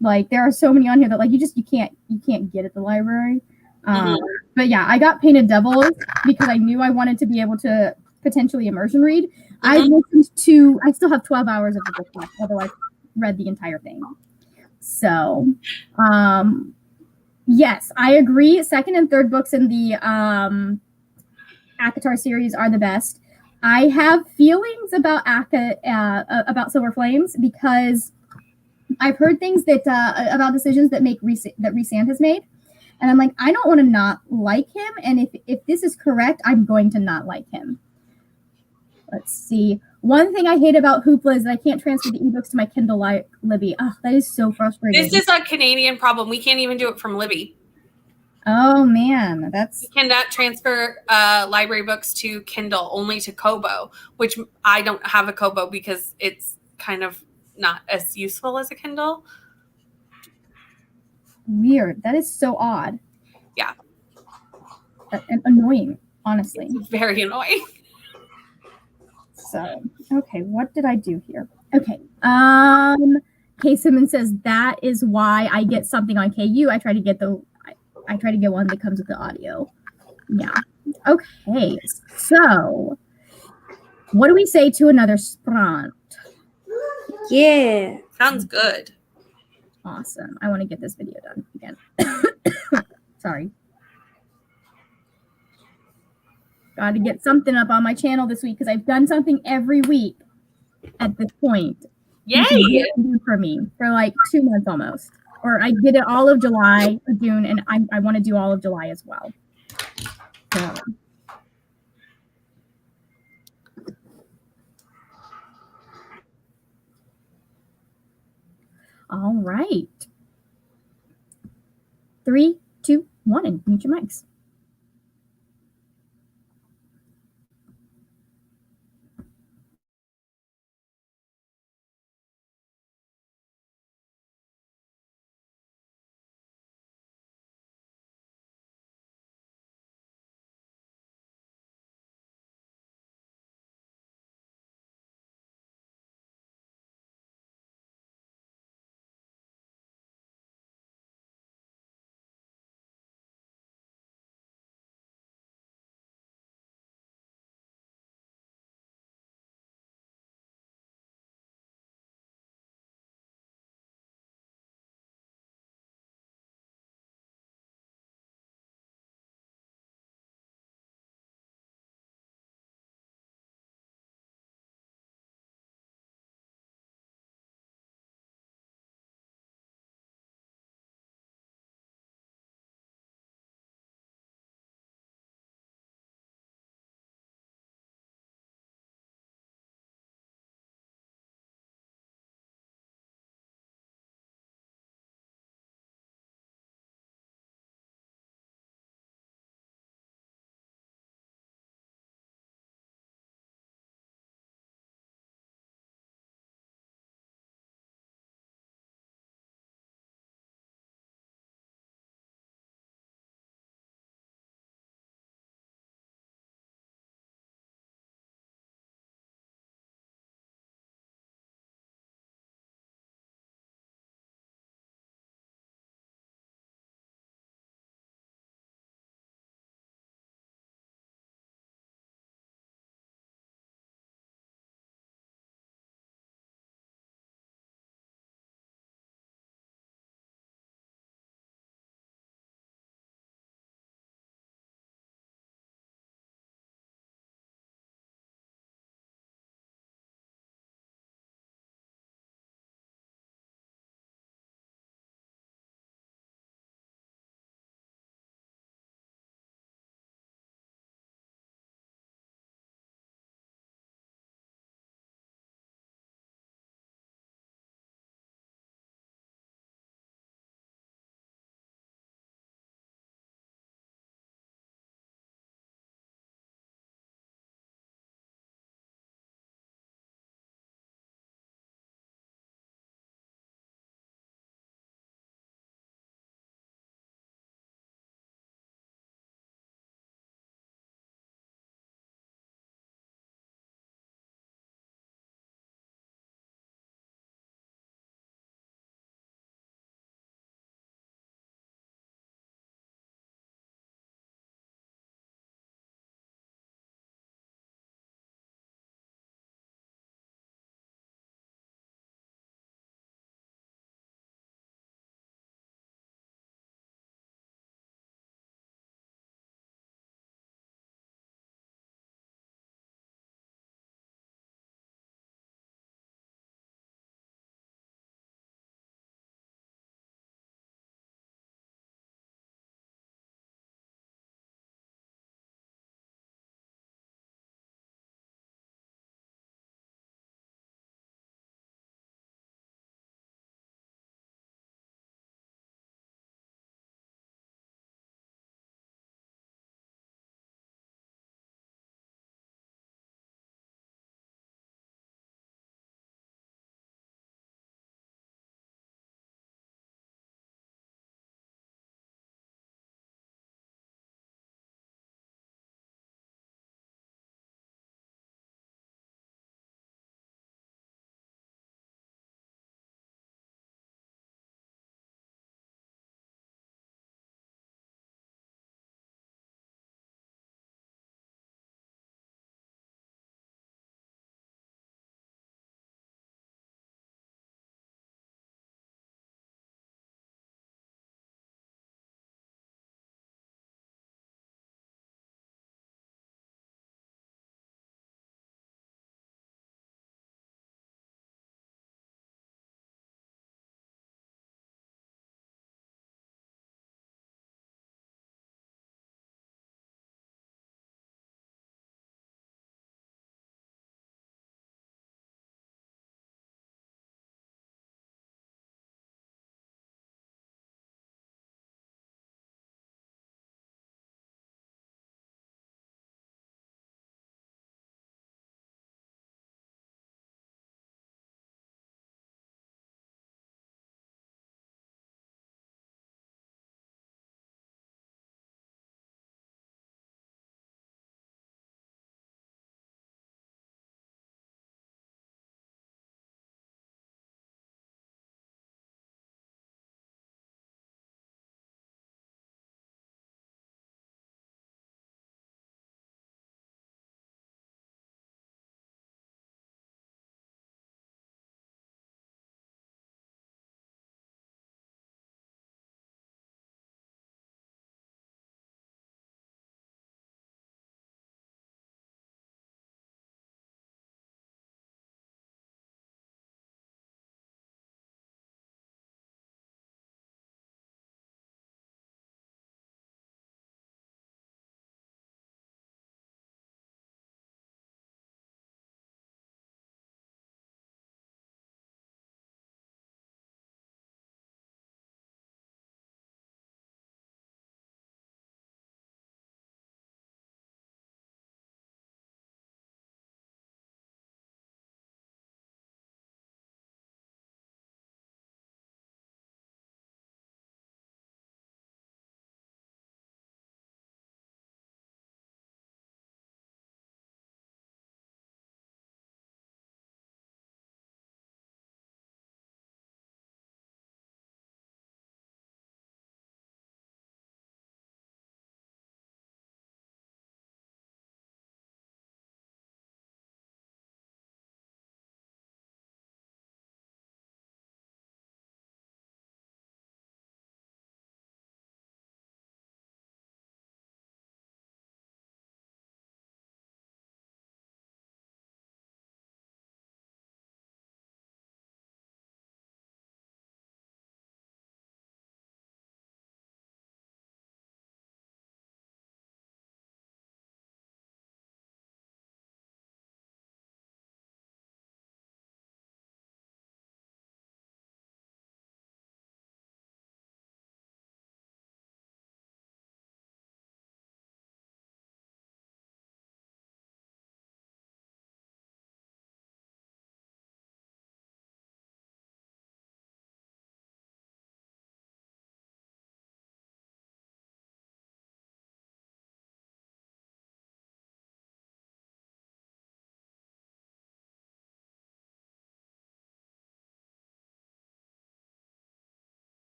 Like there are so many on here that like you can't get at the library. But yeah, I got Painted Devils because I knew I wanted to be able to potentially immersion read. I still have 12 hours of the book left, although I've read the entire thing. So yes, I agree. Second and third books in the ACOTAR series are the best. I have feelings about about Silver Flames because I've heard things that about decisions that Rhysand has made, and I'm like, I don't want to not like him, and if this is correct, I'm going to not like him. Let's see. One thing I hate about Hoopla is that I can't transfer the ebooks to my Kindle Libby. Oh, that is so frustrating. This is a Canadian problem. We can't even do it from Libby. Oh man, you cannot transfer library books to Kindle, only to Kobo, which I don't have a Kobo because it's kind of not as useful as a Kindle. Weird. That is so odd. Yeah. And annoying, honestly. It's very annoying. So, okay, what did I do here? Okay. K Simmons says that is why I get something on KU. I try to get one that comes with the audio. Yeah. Okay. So, what do we say to another sprint? Yeah. Sounds good. Awesome. I want to get this video done again. Sorry. Got to get something up on my channel this week because I've done something every week at this point. Yay! For me, for like 2 months almost. Or I did it all of July, or June, and I want to do all of July as well. So. All right. 3, 2, 1, and mute your mics.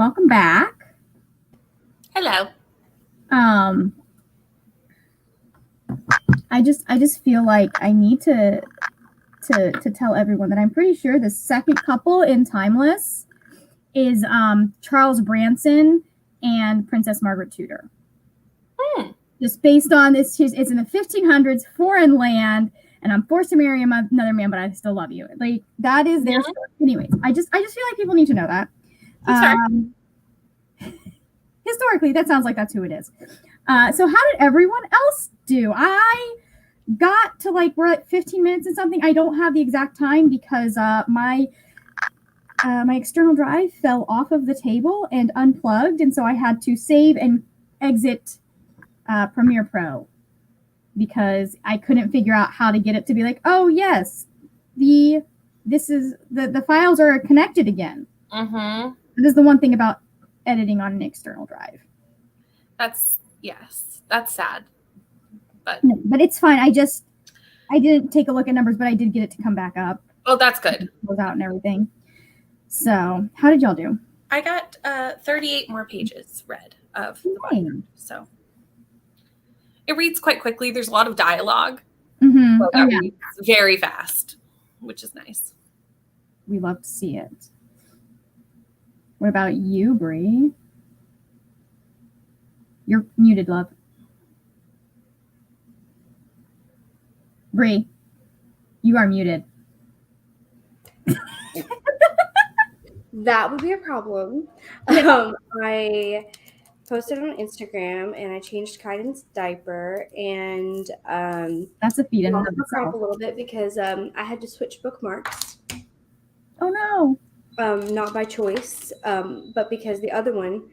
welcome back. Hello. I just feel like I need to tell everyone that I'm pretty sure the second couple in Timeless is Charles Branson and Princess Margaret Tudor. Just based on this, it's in the 1500s, foreign land, and I'm forced to marry another man, but I still love you. Like, that is their story. Anyways, I just feel like people need to know that. Historically, that sounds like that's who it is. So how did everyone else do? I got to, like, we're at 15 minutes and something. I don't have the exact time because my external drive fell off of the table and unplugged, and so I had to save and exit Premiere Pro because I couldn't figure out how to get it to be like, oh yes, the files are connected again. This is the one thing about editing on an external drive. That's sad. But it's fine. I didn't take a look at numbers, but I did get it to come back up. Oh, that's good. Goes out and everything. So, how did y'all do? I got 38 more pages read of the binder, so it reads quite quickly. There's a lot of dialogue. So that reads very fast, which is nice. We love to see it. What about you, Bree? You're muted, love. Bree, you are muted. That would be a problem. I posted on Instagram and I changed Kaiden's diaper, and that's a feat in and of of itself. a little bit because I had to switch bookmarks. Oh no. Not by choice, but because the other one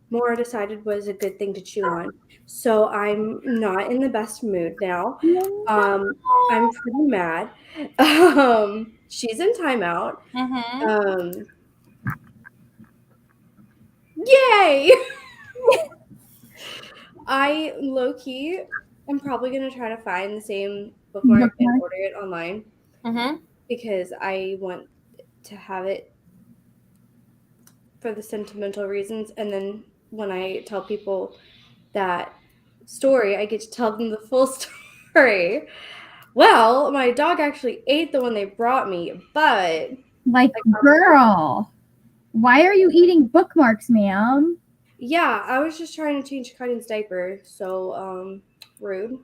Maura decided was a good thing to chew on. So I'm not in the best mood now. I'm pretty mad. She's in timeout. Yay! I low-key am probably going to try to find the same bookmark and order it online because I want to have it for the sentimental reasons. And then when I tell people that story, I get to tell them the full story. Well, my dog actually ate the one they brought me, but... Like, girl, why are you eating bookmarks, ma'am? Yeah, I was just trying to change Kaiden's diaper, so, rude.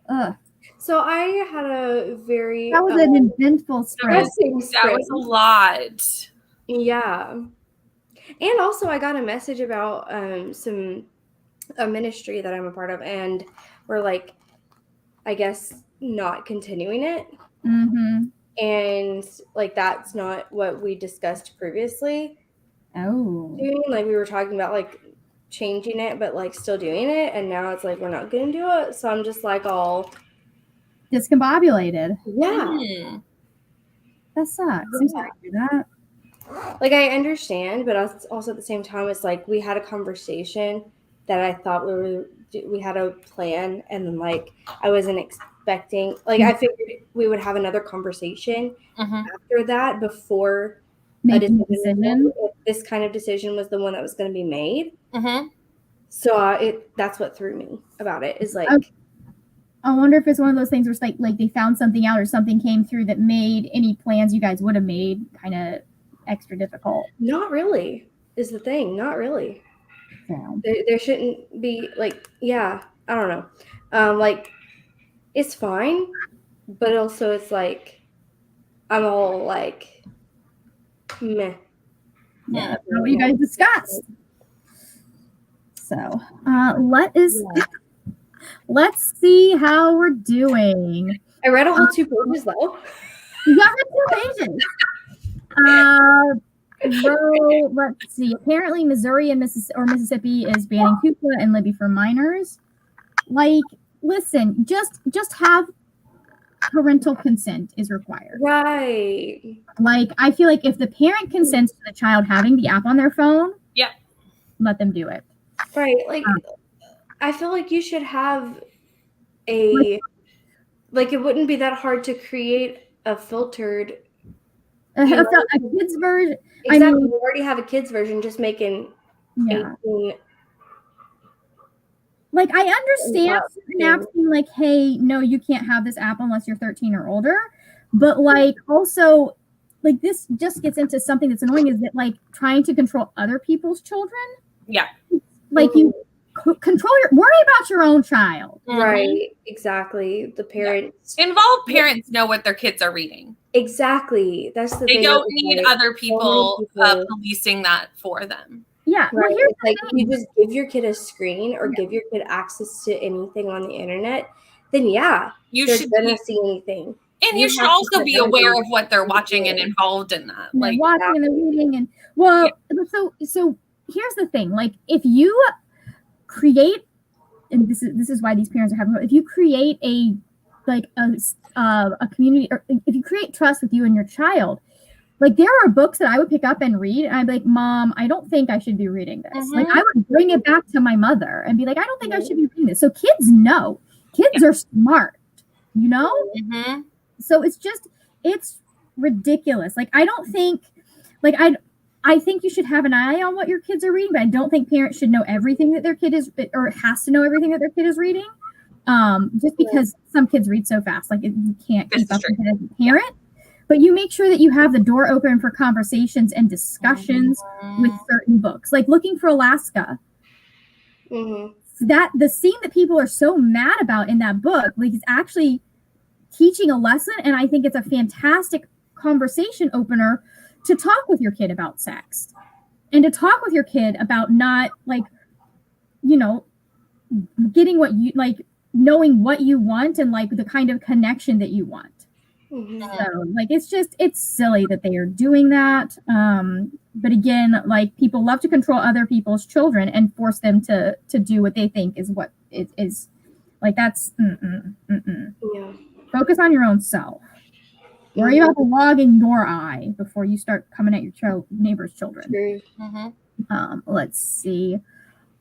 Ugh. So I had a very... That was an eventful sprint. That was a lot. Yeah. And also I got a message about a ministry that I'm a part of, and we're like, I guess, not continuing it. And like, that's not what we discussed previously. Like, we were talking about like changing it, but like still doing it, and now it's like we're not gonna do it. So I'm just like all discombobulated. Yeah. That sucks. I'm sorry to hear that. Like, I understand, but also at the same time, it's like we had a conversation that I thought we had a plan, and then like I wasn't expecting, like, I figured we would have another conversation after that before making a decision. If this kind of decision was the one that was going to be made. So that's what threw me about it, is like, I wonder if it's one of those things where it's like they found something out or something came through that made any plans you guys would have made kind of extra difficult. Not really is the thing. Not really. So. There shouldn't be, like, I don't know. Like, it's fine, but also it's like I'm all like meh. Yeah, that's what you guys discussed. So let's see how we're doing. I read a whole 2 pages though. You got 2 pages. Let's see. Apparently, Missouri and Mississippi is banning hookah and Libby for minors. Like, listen, just have parental consent is required. Right. Like, I feel like if the parent consents to the child having the app on their phone, let them do it. Right. Like, I feel like you should have it wouldn't be that hard to create a filtered A kids version. Exactly. I mean, we already have a kids version, just making 18. Like, I understand certain apps being like, hey, no, you can't have this app unless you're 13 or older. But like, also, like, this just gets into something that's annoying, is that like trying to control other people's children. Yeah. Like, you worry about your own child. Right. Exactly. The parents. Involved parents know what their kids are reading. Exactly. That's the thing. They don't need other people policing that for them. Yeah. Right. Well, It's like, if you just give your kid a screen or give your kid access to anything on the internet, then they're gonna see anything. And you should also be aware of what they're watching and involved in that. Like watching and they're reading, and so here's the thing. Like, if you create, and this is why these parents are having, if you create a community, or if you create trust with you and your child, like, there are books that I would pick up and read, and I'd be like, Mom, I don't think I should be reading this. Like, I would bring it back to my mother and be like, I don't think I should be reading this. So kids know. Kids are smart, you know? So it's ridiculous. Like, I don't think, like, I think you should have an eye on what your kids are reading, but I don't think parents should know everything that their kid is, or has to know everything that their kid is reading. Just because some kids read so fast, like, you can't keep up with it as a parent. But you make sure that you have the door open for conversations and discussions with certain books, like Looking for Alaska. That the scene that people are so mad about in that book, like, is actually teaching a lesson, and I think it's a fantastic conversation opener to talk with your kid about sex, and to talk with your kid about not, like, you know, getting what you like, knowing what you want, and like the kind of connection that you want. So, like, it's silly that they are doing that. But again, like, people love to control other people's children and force them to do what they think is what it is. Like, that's Focus on your own self. Worry about the log in your eye before you start coming at your neighbor's children. Let's see.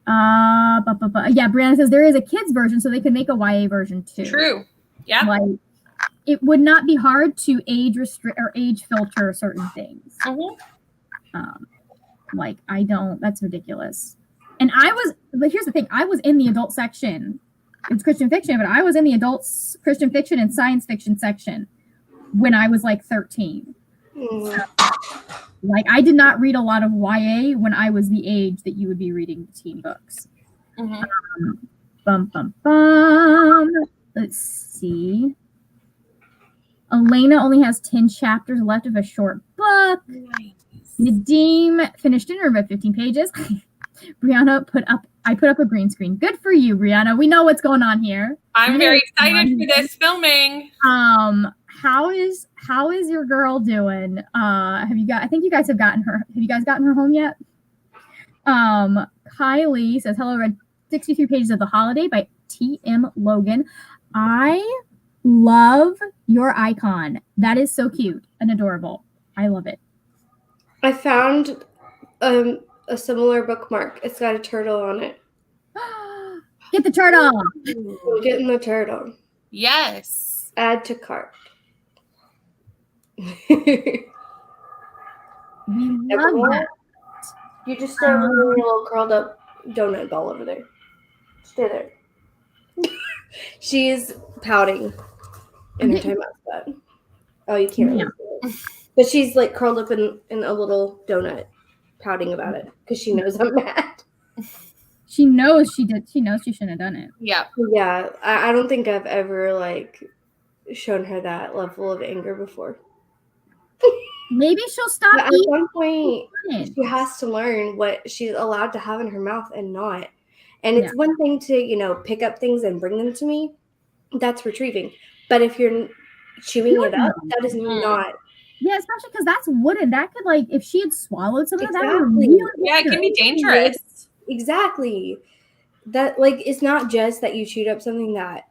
Yeah, Brianna says there is a kids version, so they could make a YA version too. True. Yeah. Like, it would not be hard to age restrict or age filter certain things. Like, that's ridiculous. And but here's the thing, I was in the adult section. It's Christian fiction, but I was in the adults Christian fiction and science fiction section when I was like 13. So, like, I did not read a lot of YA when I was the age that you would be reading teen books. Let's see. Elena only has 10 chapters left of a short book. Nadeem finished in about 15 pages. Brianna I put up a green screen. Good for you, Brianna. We know what's going on here. I'm very excited for this filming. How is your girl doing? I think you guys have gotten her. Have you guys gotten her home yet? Kylie says, hello, read 63 pages of The Holiday by T.M. Logan. I love your icon. That is so cute and adorable. I love it. I found a similar bookmark. It's got a turtle on it. Get the turtle. We're getting the turtle. Yes. Add to cart. We love that. You just stay with your little curled up donut ball over there. Stay there. She's pouting in her time out spot. Oh, you can't really see it. But she's like curled up in a little donut, pouting about it because she knows I'm mad. She knows she did. She knows she shouldn't have done it. Yeah. Yeah. I don't think I've ever like shown her that level of anger before. Maybe she'll stop. But at one point, she has to learn what she's allowed to have in her mouth and not. And it's one thing to, pick up things and bring them to me. That's retrieving. But if you're chewing it up, that is not. Yeah, especially because that's wooden. That could, like, if she had swallowed some of that, would really it can be dangerous. Exactly. That, like, it's not just that you chewed up something that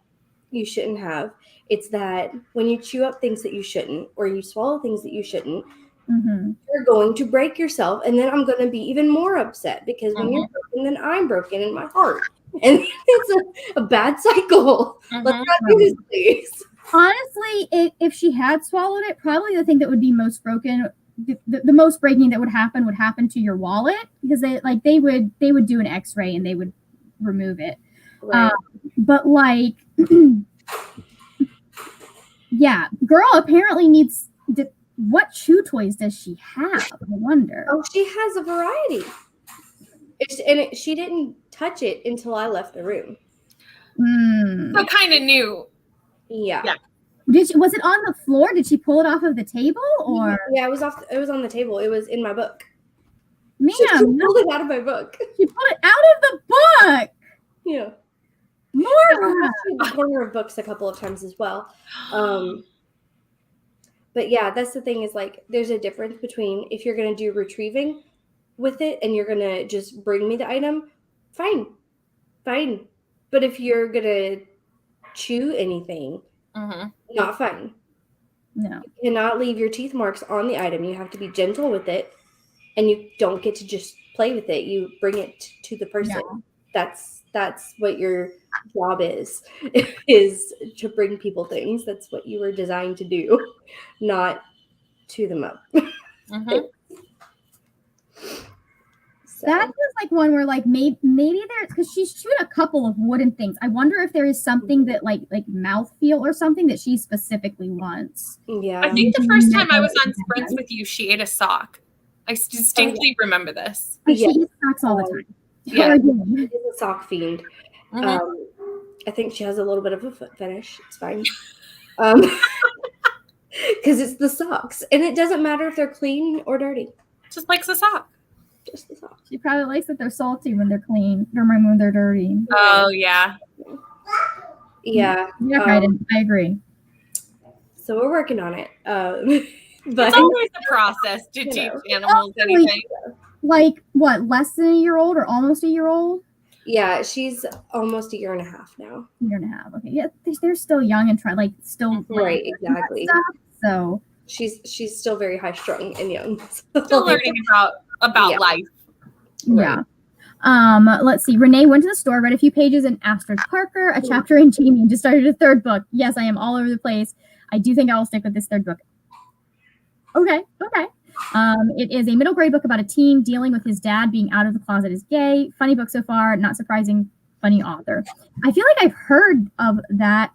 you shouldn't have. It's that when you chew up things that you shouldn't, or you swallow things that you shouldn't, you're going to break yourself. And then I'm going to be even more upset because when you're broken, then I'm broken in my heart. And it's a bad cycle. Let's not do this, please. Honestly, if she had swallowed it, probably the thing that would be most broken, the most breaking that would happen to your wallet, because they would do an X-ray and they would remove it. Right. But like, yeah, girl apparently needs. What chew toys does she have? I wonder. Oh, she has a variety. She didn't touch it until I left the room. So kind of new. Yeah. Was it on the floor? Did she pull it off of the table, or? Yeah, it was on the table. It was in my book. Ma'am, she pulled it out of my book. She pulled it out of the book. Yeah. More. I've the corner of books a couple of times as well. But yeah, that's the thing is like there's a difference between if you're gonna do retrieving with it and you're gonna just bring me the item, fine. But if you're gonna chew anything, not fine. No. You cannot leave your teeth marks on the item. You have to be gentle with it, and you don't get to just play with it. You bring it to the person. Yeah. That's what your job is to bring people things. That's what you were designed to do, not chew them up. So. That was like one where like maybe there's because she's chewed a couple of wooden things. I wonder if there is something that like mouthfeel or something that she specifically wants. Yeah. I think the first time I was on sprints with you, she ate a sock. I distinctly remember this. She eats socks all the time. Yeah. She's a sock fiend. I think she has a little bit of a foot fetish. It's fine. Because it's the socks. And it doesn't matter if they're clean or dirty. Just likes a sock. Just the sock. She probably likes that they're salty when they're clean, or when they're dirty. Oh, yeah. Yeah. I agree. So we're working on it. But it's always a process to teach animals anything. Like, what, less than a year old or almost a year old? Yeah, she's almost a year and a half now. Year and a half. Okay. Yeah, they're still young and still right, exactly. Stuff, so she's still very high strung and young. Still learning about life. Yeah. Let's see. Renee went to the store, read a few pages in Astrid Parker, a chapter in Jamie, and just started a third book. Yes, I am all over the place. I do think I will stick with this third book. Okay. It is a middle grade book about a teen dealing with his dad being out of the closet as gay. Funny book so far, not surprising, funny author. I feel like I've heard of that.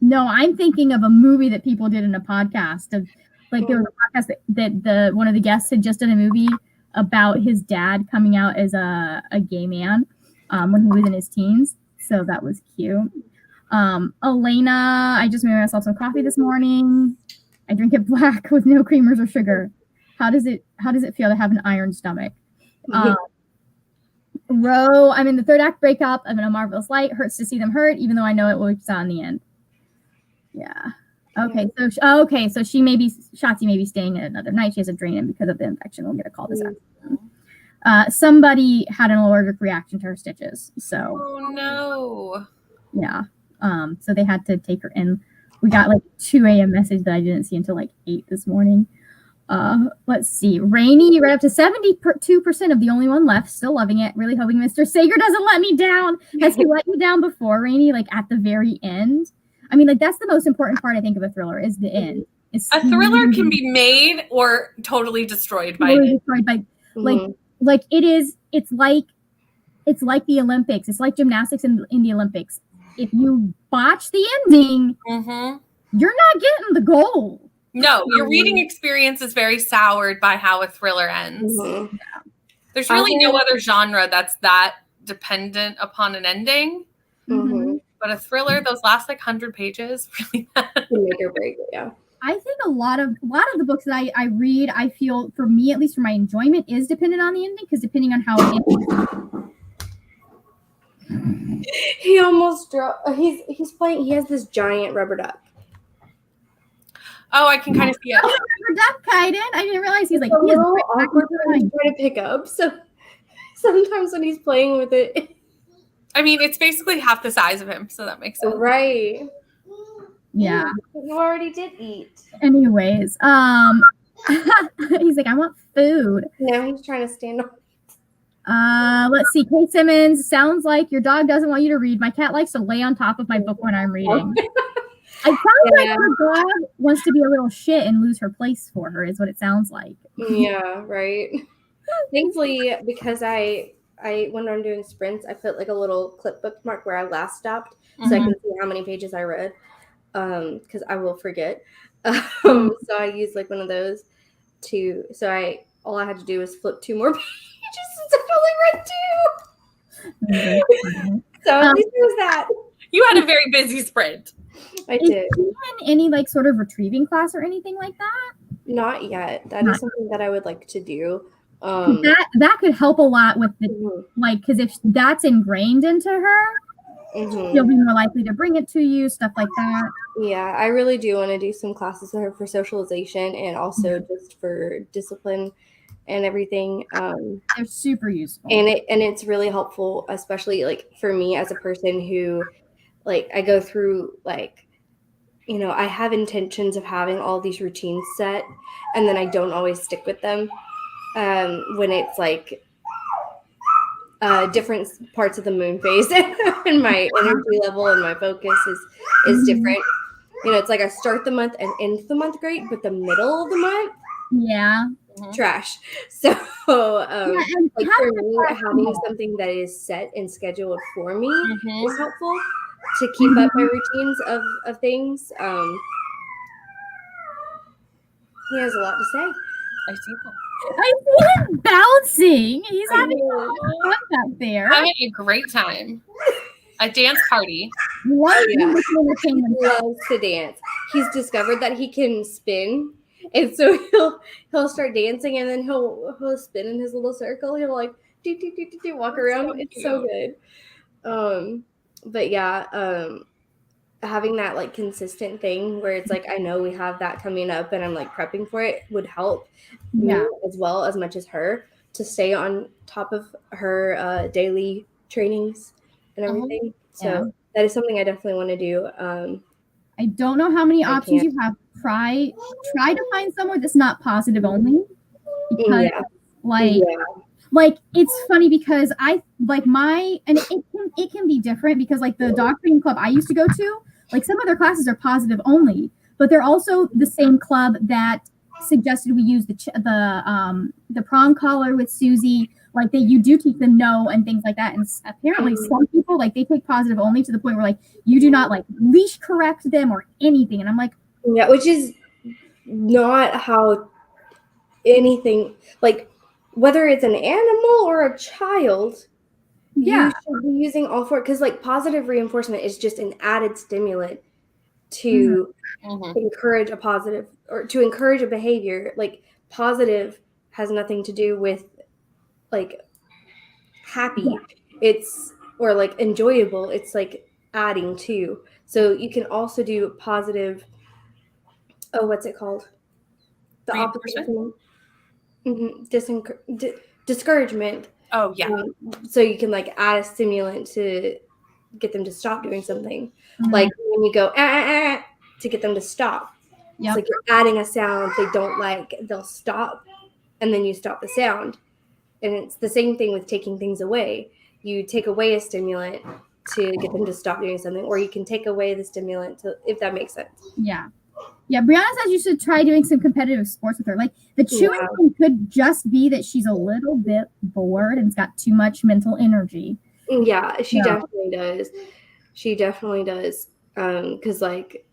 No, I'm thinking of a movie that people did in a podcast. Of like there was a podcast that one of the guests had just done a movie about his dad coming out as a gay man when he was in his teens. So that was cute. Elena, I just made myself some coffee this morning. I drink it black with no creamers or sugar. How does it feel to have an iron stomach? Ro, I'm in the third act breakup. I'm in a marvelous light. Hurts to see them hurt, even though I know it will work out in the end. Yeah. Okay. So Shotzi may be staying another night. She has a drain-in because of the infection. We'll get a call this afternoon. Somebody had an allergic reaction to her stitches. So. Oh no. Yeah. So they had to take her in. We got like 2 a.m. message that I didn't see until like 8 this morning. Let's see. Rainy, right up to 72% of the only one left. Still loving it. Really hoping Mr. Sager doesn't let me down. Has he let you down before, Rainy? Like at the very end? I mean, like that's the most important part, I think, of a thriller is the end. A thriller can be made or totally destroyed by it. Like it is. It's like the Olympics. It's like gymnastics in the Olympics. If you botch the ending, you're not getting the gold. No, your reading experience is very soured by how a thriller ends. Yeah. There's really no other genre that's that dependent upon an ending. But a thriller, those last like 100 pages, really can make or break it, yeah. I think a lot of the books that I read, I feel for me, at least for my enjoyment, is dependent on the ending, because depending on how it ends. He almost dropped. He's playing. He has this giant rubber duck. Oh, I can kind of see it. Oh, rubber duck, Kaiden. I didn't realize he's like. He's awkward trying to pick up. So sometimes when he's playing with it, I mean, it's basically half the size of him, so that makes sense. Right. Yeah. You already did eat. Anyways, he's like, I want food. Now he's trying to stand up. Let's see. Kate Simmons, sounds like your dog doesn't want you to read. My cat likes to lay on top of my book when I'm reading. It sounds like her dog wants to be a little shit and lose her place for her, is what it sounds like. Yeah, right. Thankfully, because I when I'm doing sprints, I put like a little clip bookmark where I last stopped, so I can see how many pages I read. Because I will forget. So I use like one of those all I had to do was flip 2 more pages since I only read 2. So at least it was that. You had a very busy sprint. I did. Is you in any like sort of retrieving class or anything like that? Not yet. That is something that I would like to do. That could help a lot with the like, because if that's ingrained into her, she'll be more likely to bring it to you, stuff like that. Yeah, I really do want to do some classes with her for socialization and also just for discipline and everything. They're super useful. And it's really helpful, especially like for me as a person who like I go through like, you know, I have intentions of having all these routines set and then I don't always stick with them. When it's like different parts of the moon phase and my energy level and my focus is different. You know, it's like I start the month and end the month great, but the middle of the month, trash. So like for me, having something that is set and scheduled for me is helpful to keep up my routines of things. He has a lot to say. I see him. I see him bouncing. He's having fun out there. Having a great time. A dance party. He loves to dance. He's discovered that he can spin, and so he'll start dancing, and then he'll spin in his little circle. He'll like walk around. It's so good. But yeah, having that like consistent thing where it's like I know we have that coming up, and I'm like prepping for it would help me as well as much as her to stay on top of her daily trainings and everything. So that is something I definitely want to do. I don't know how many options you have. Try to find somewhere that's not positive only. Because like it's funny because I like and it can be different because like the dog training club I used to go to, like some of their classes are positive only, but they're also the same club that suggested we use the prong collar with Susie. Like you do teach them no and things like that. And apparently some people like they take positive only to the point where like you do not like leash correct them or anything. And I'm like, yeah, which is not how anything like whether it's an animal or a child, you should be using all 4 because like positive reinforcement is just an added stimulant to encourage a positive or to encourage a behavior. Like positive has nothing to do with like happy, it's or like enjoyable, it's like adding to. So you can also do positive, what's it called? The opposite. Discouragement. Oh yeah. So you can like add a stimulant to get them to stop doing something. Like when you go to get them to stop. It's like you're adding a sound they don't like, they'll stop, and then you stop the sound. And it's the same thing with taking things away. You take away a stimulant to get them to stop doing something, or you can take away the stimulant to, if that makes sense. Yeah. Brianna says you should try doing some competitive sports with her. Like the chewing thing could just be that she's a little bit bored and has got too much mental energy. Yeah, she definitely does. She definitely does. Because like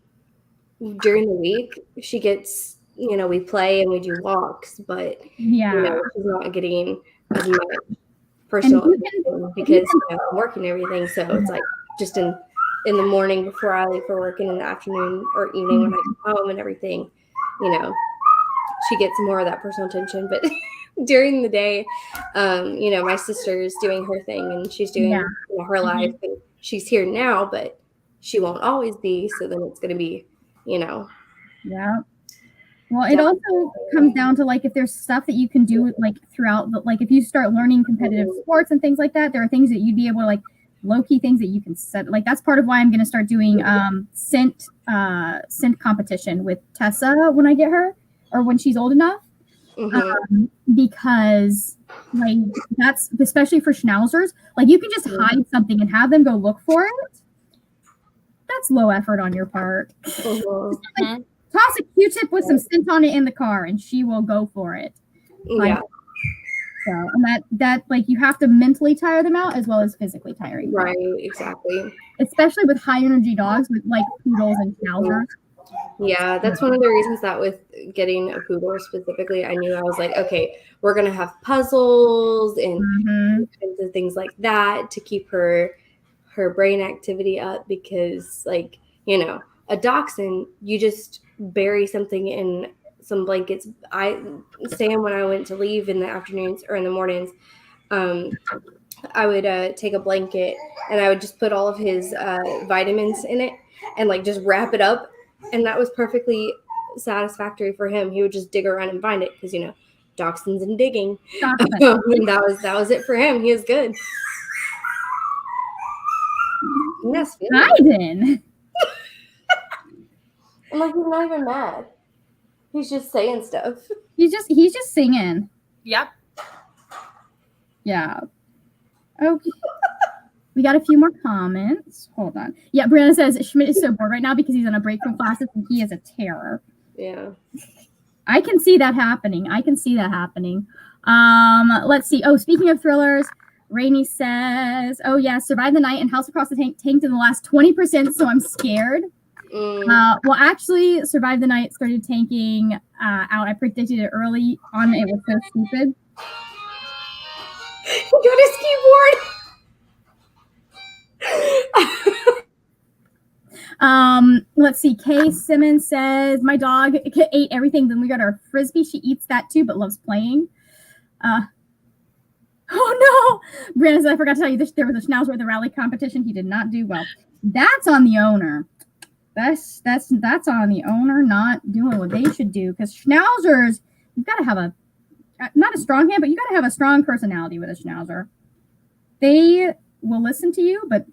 during the week, she gets, you know, we play and we do walks, but you know, she's not getting as much personal attention because I'm working and everything. So it's like just in the morning before I leave for work and in the afternoon or evening when I come home and everything, you know, she gets more of that personal attention. But during the day, you know, my sister is doing her thing and she's doing you know, her life, and she's here now, but she won't always be. So then it's going to be, you know. Yeah. Well, it also comes down to like if there's stuff that you can do like throughout, like if you start learning competitive sports and things like that, there are things that you'd be able to like low-key things that you can set. Like that's part of why I'm going to start doing scent competition with Tessa when I get her or when she's old enough. Because like that's especially for schnauzers, like you can just hide something and have them go look for it. that's low effort on your part. Mm-hmm. Like, toss a Q-tip with some scent on it in the car, and she will go for it. Like, Yeah. So, and that like you have to mentally tire them out as well as physically tiring. Right. Exactly. Especially with high energy dogs, with like poodles and schnauzers. Yeah, that's one of the reasons that with getting a poodle specifically, I knew I was like, okay, we're gonna have puzzles and things like that to keep her brain activity up, because like, you know, a dachshund, you just bury something in some blankets. Sam, when I went to leave in the afternoons or in the mornings, I would take a blanket and I would just put all of his vitamins in it and like just wrap it up, and that was perfectly satisfactory for him. He would just dig around and find it because, you know, dachshunds and digging. And that was it for him. He was good. Yes, Biden. I'm like, he's not even mad. He's just saying stuff. He's just singing. Yep. Yeah. Okay. We got a few more comments. Hold on. Yeah, Brianna says Schmidt is so bored right now because he's on a break from classes and he is a terror. Yeah. I can see that happening. Let's see. Oh, speaking of thrillers, Rainey says, oh yeah, Survive the Night and House Across the Tank tanked in the last 20%, so I'm scared. Well, actually, Survive the Night started tanking out. I predicted it early on. It was so stupid. He got his keyboard. Let's see. Kay Simmons says, my dog ate everything. Then we got our Frisbee. She eats that too, but loves playing. Oh no, Brandon said, I forgot to tell you this. There was a Schnauzer at the rally competition. He did not do well. That's on the owner. That's on the owner not doing what they should do, because Schnauzers, you've got to have not a strong hand, but you got to have a strong personality with a Schnauzer. They will listen to you, but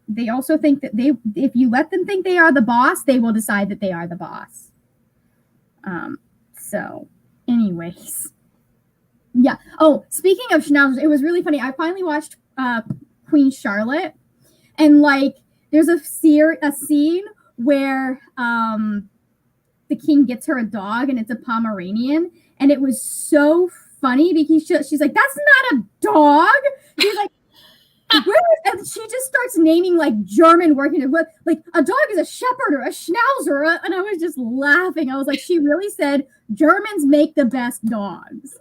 they also think that if you let them think they are the boss, they will decide that they are the boss. So anyways, yeah. Oh, speaking of Schnauzers, it was really funny. I finally watched Queen Charlotte, and like there's a scene where the king gets her a dog, and it's a Pomeranian, and it was so funny because she's like, that's not a dog. She's like, and she just starts naming like German working, like a dog is a shepherd or a schnauzer, and I was just laughing. I was like, she really said Germans make the best dogs.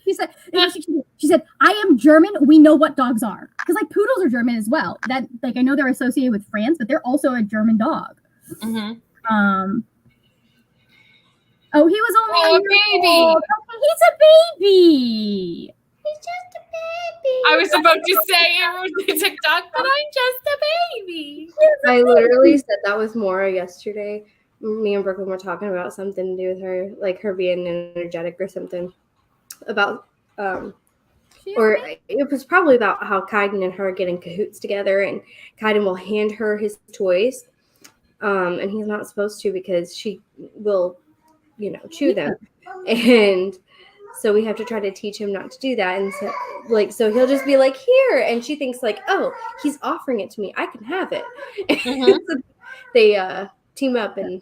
She said, I am German. We know what dogs are, because like poodles are German as well. That like I know they're associated with France, but they're also a German dog. Mm-hmm. Oh, he was only a baby. Old. He's a baby. He's just a baby. I was about to say it TikTok, but I'm just a baby. I literally said that with Maura yesterday. Me and Brooklyn were talking about something to do with her, like her being energetic or something. About or it was probably about how Kaiden and her get in cahoots together, and Kaiden will hand her his toys, and he's not supposed to because she will, you know, chew them, and so we have to try to teach him not to do that. And so he'll just be like, here, and she thinks like, oh, he's offering it to me, I can have it. Mm-hmm. So they team up and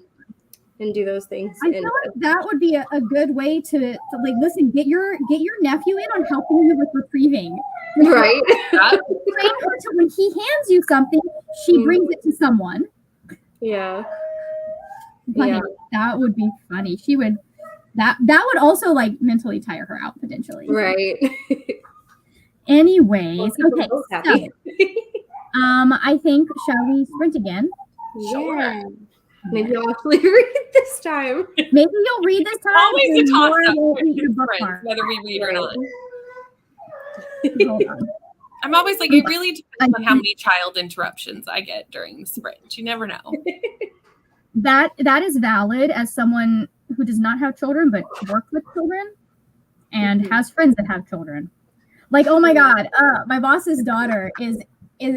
do those things. I feel like that would be a good way to like, listen, get your nephew in on helping you with retrieving. Right. Train her to, when he hands you something, she brings it to someone. Yeah. Like, yeah. That would be funny. She would, that would also like mentally tire her out potentially. Right. Anyways, okay. So, I think, shall we sprint again? Yeah. Maybe I'll actually read this time. Maybe you'll read this time. Always a toss-up whether we read or not. Hold on. I'm always like, it really depends on how many child interruptions I get during the sprint. You never know. That is valid as someone who does not have children but works with children and has friends that have children. Like, oh my God, my boss's daughter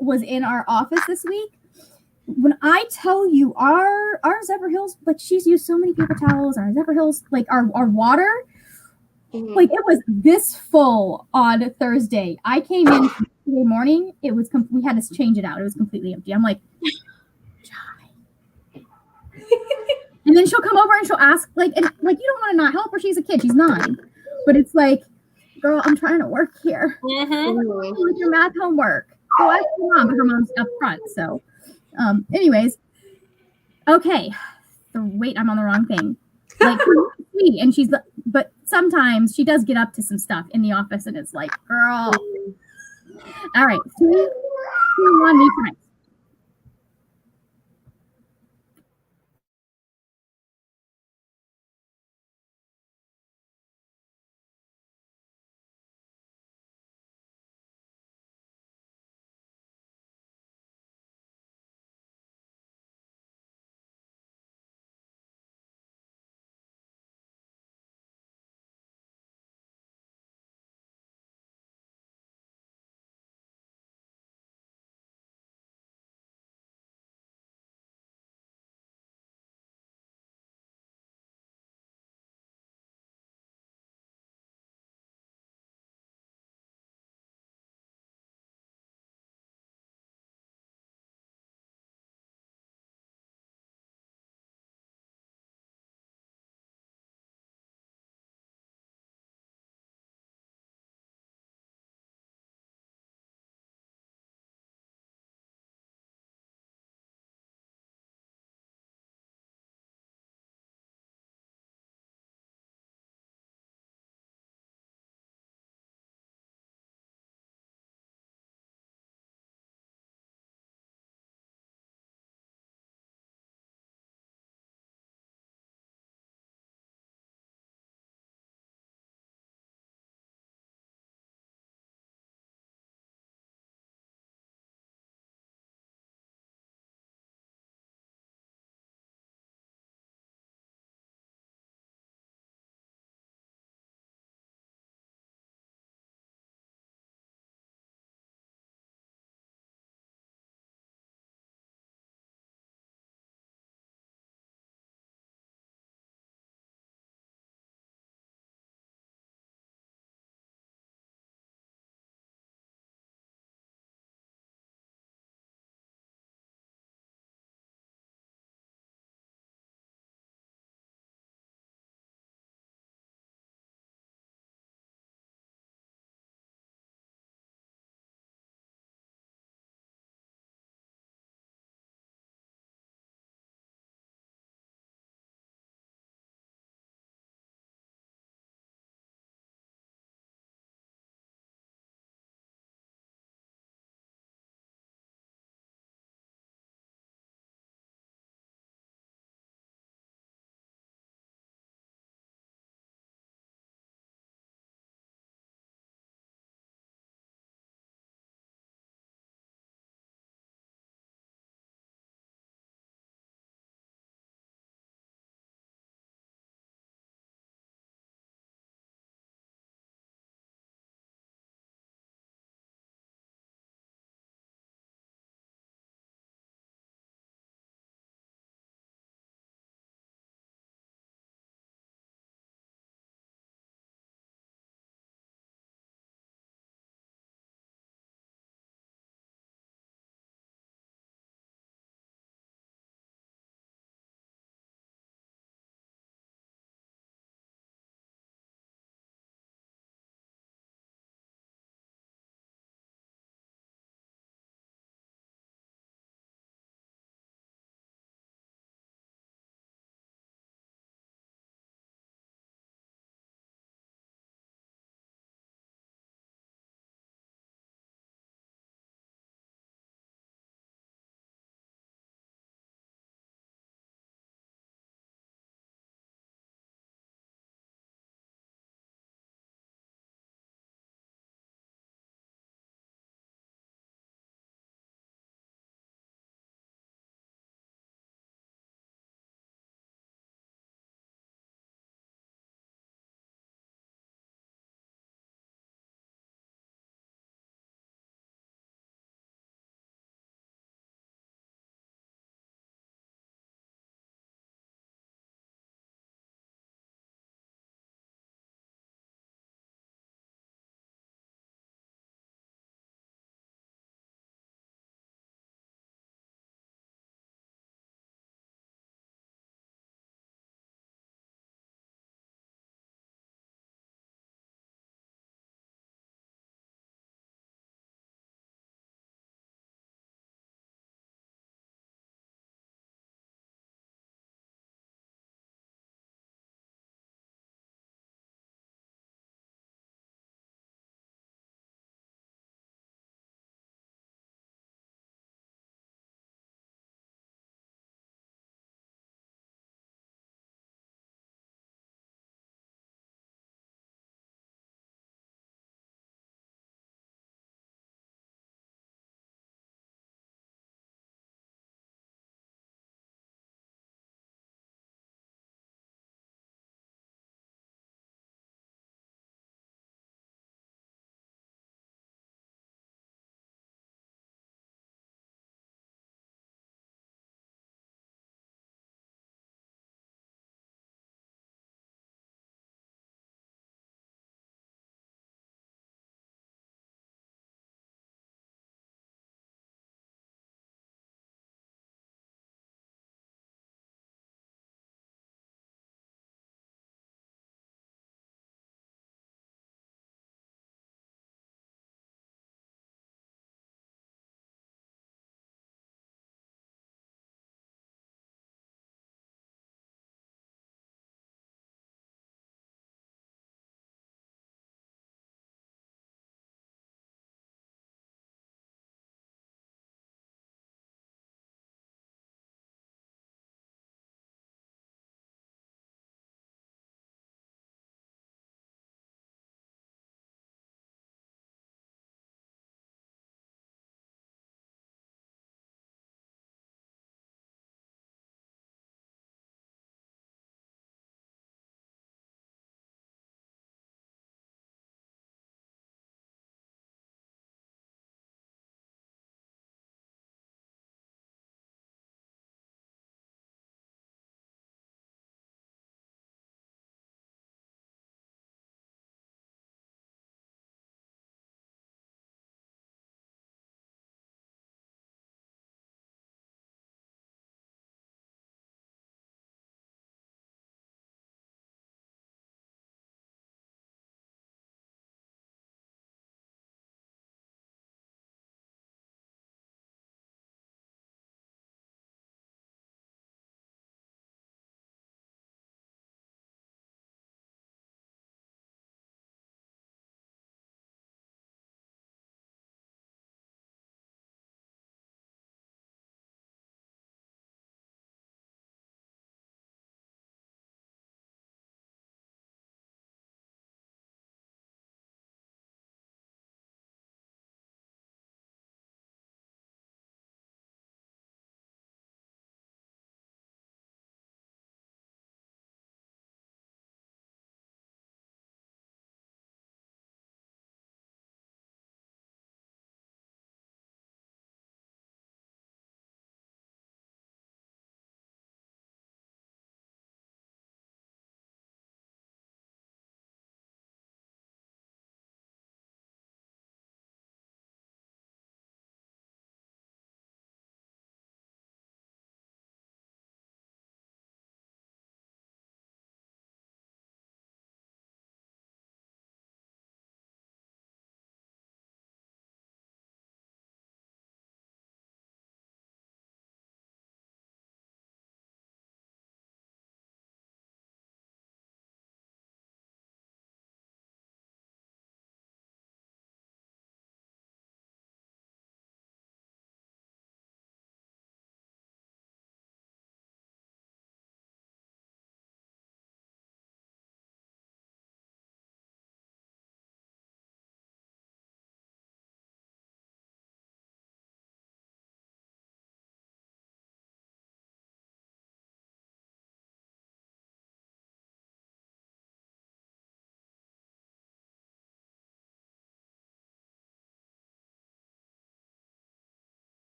was in our office this week. When I tell you our Zephyr Hills, like she's used so many paper towels, our Zephyr Hills, like our water, like it was this full on Thursday. I came in Thursday morning, it was we had to change it out. It was completely empty. I'm like, And then she'll come over and she'll ask, like, and like, you don't want to not help her. She's a kid. She's 9. But it's like, girl, I'm trying to work here. With your math homework. Go ask your mom. But her mom's up front. So, anyways. Okay. Wait, I'm on the wrong thing. Like, sweet. And but sometimes she does get up to some stuff in the office. And it's like, girl. All right. 3, 2, 1, me time.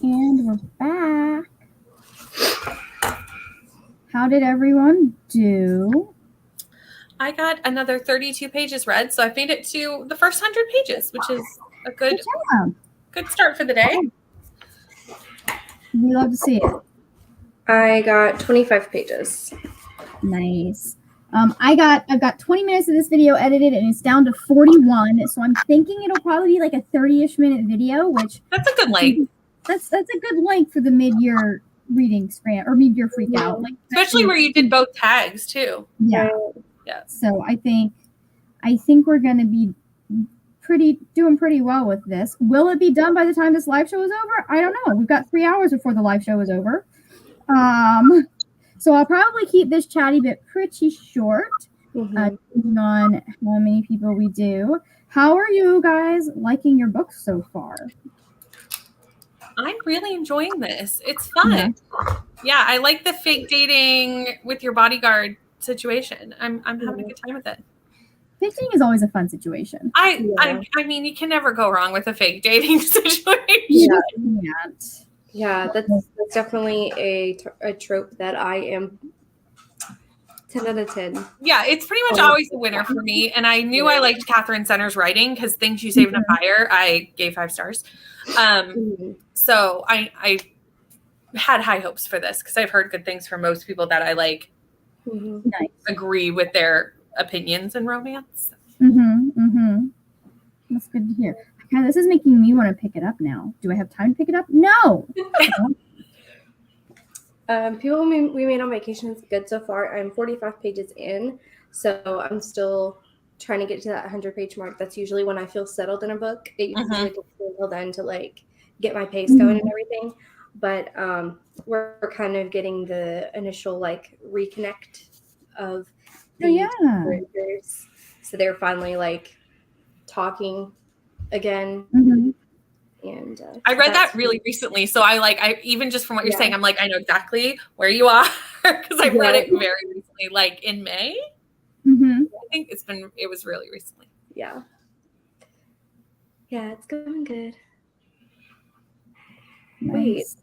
And we're back. How did everyone do? I got another 32 pages read, so I've made it to the first 100 pages, which is a good start for the day. We love to see it. I got 25 pages. Nice. I've got 20 minutes of this video edited, and it's down to 41. So I'm thinking it'll probably be like a 30-ish minute video, which that's a good length. That's a good length for the mid-year reading scramble or mid-year freak out. Like, especially where you did both tags too. Yeah. Yeah. So I think we're gonna be doing pretty well with this. Will it be done by the time this live show is over? I don't know. We've got 3 hours before the live show is over. So I'll probably keep this chatty bit pretty short, depending on how many people we do. How are you guys liking your books so far? I'm really enjoying this. It's fun. Yeah, I like the fake dating with your bodyguard situation. I'm having a good time with it. Fake dating is always a fun situation. I mean, you can never go wrong with a fake dating situation. Yeah, that's definitely a trope that I am 10 out of 10. Yeah, it's pretty much always a winner for me. And I knew I liked Catherine Center's writing because Things You Save in a Fire, I gave 5 stars. So I had high hopes for this because I've heard good things from most people that I like agree with their opinions in romance. That's good to hear. God, this is making me want to pick it up now. Do I have time to pick it up? No. People we made on vacation is good so far. I'm 45 pages in, so I'm still trying to get to that 100-page mark. That's usually when I feel settled in a book. It usually takes me until then to like get my pace going and everything. But we're kind of getting the initial like reconnect of the characters. So they're finally like talking again. And I read that really recently, so I even just from what you're saying, I'm like, I know exactly where you are because I read it very recently, like in May. I think it was really recently. Yeah, it's going good. Nice.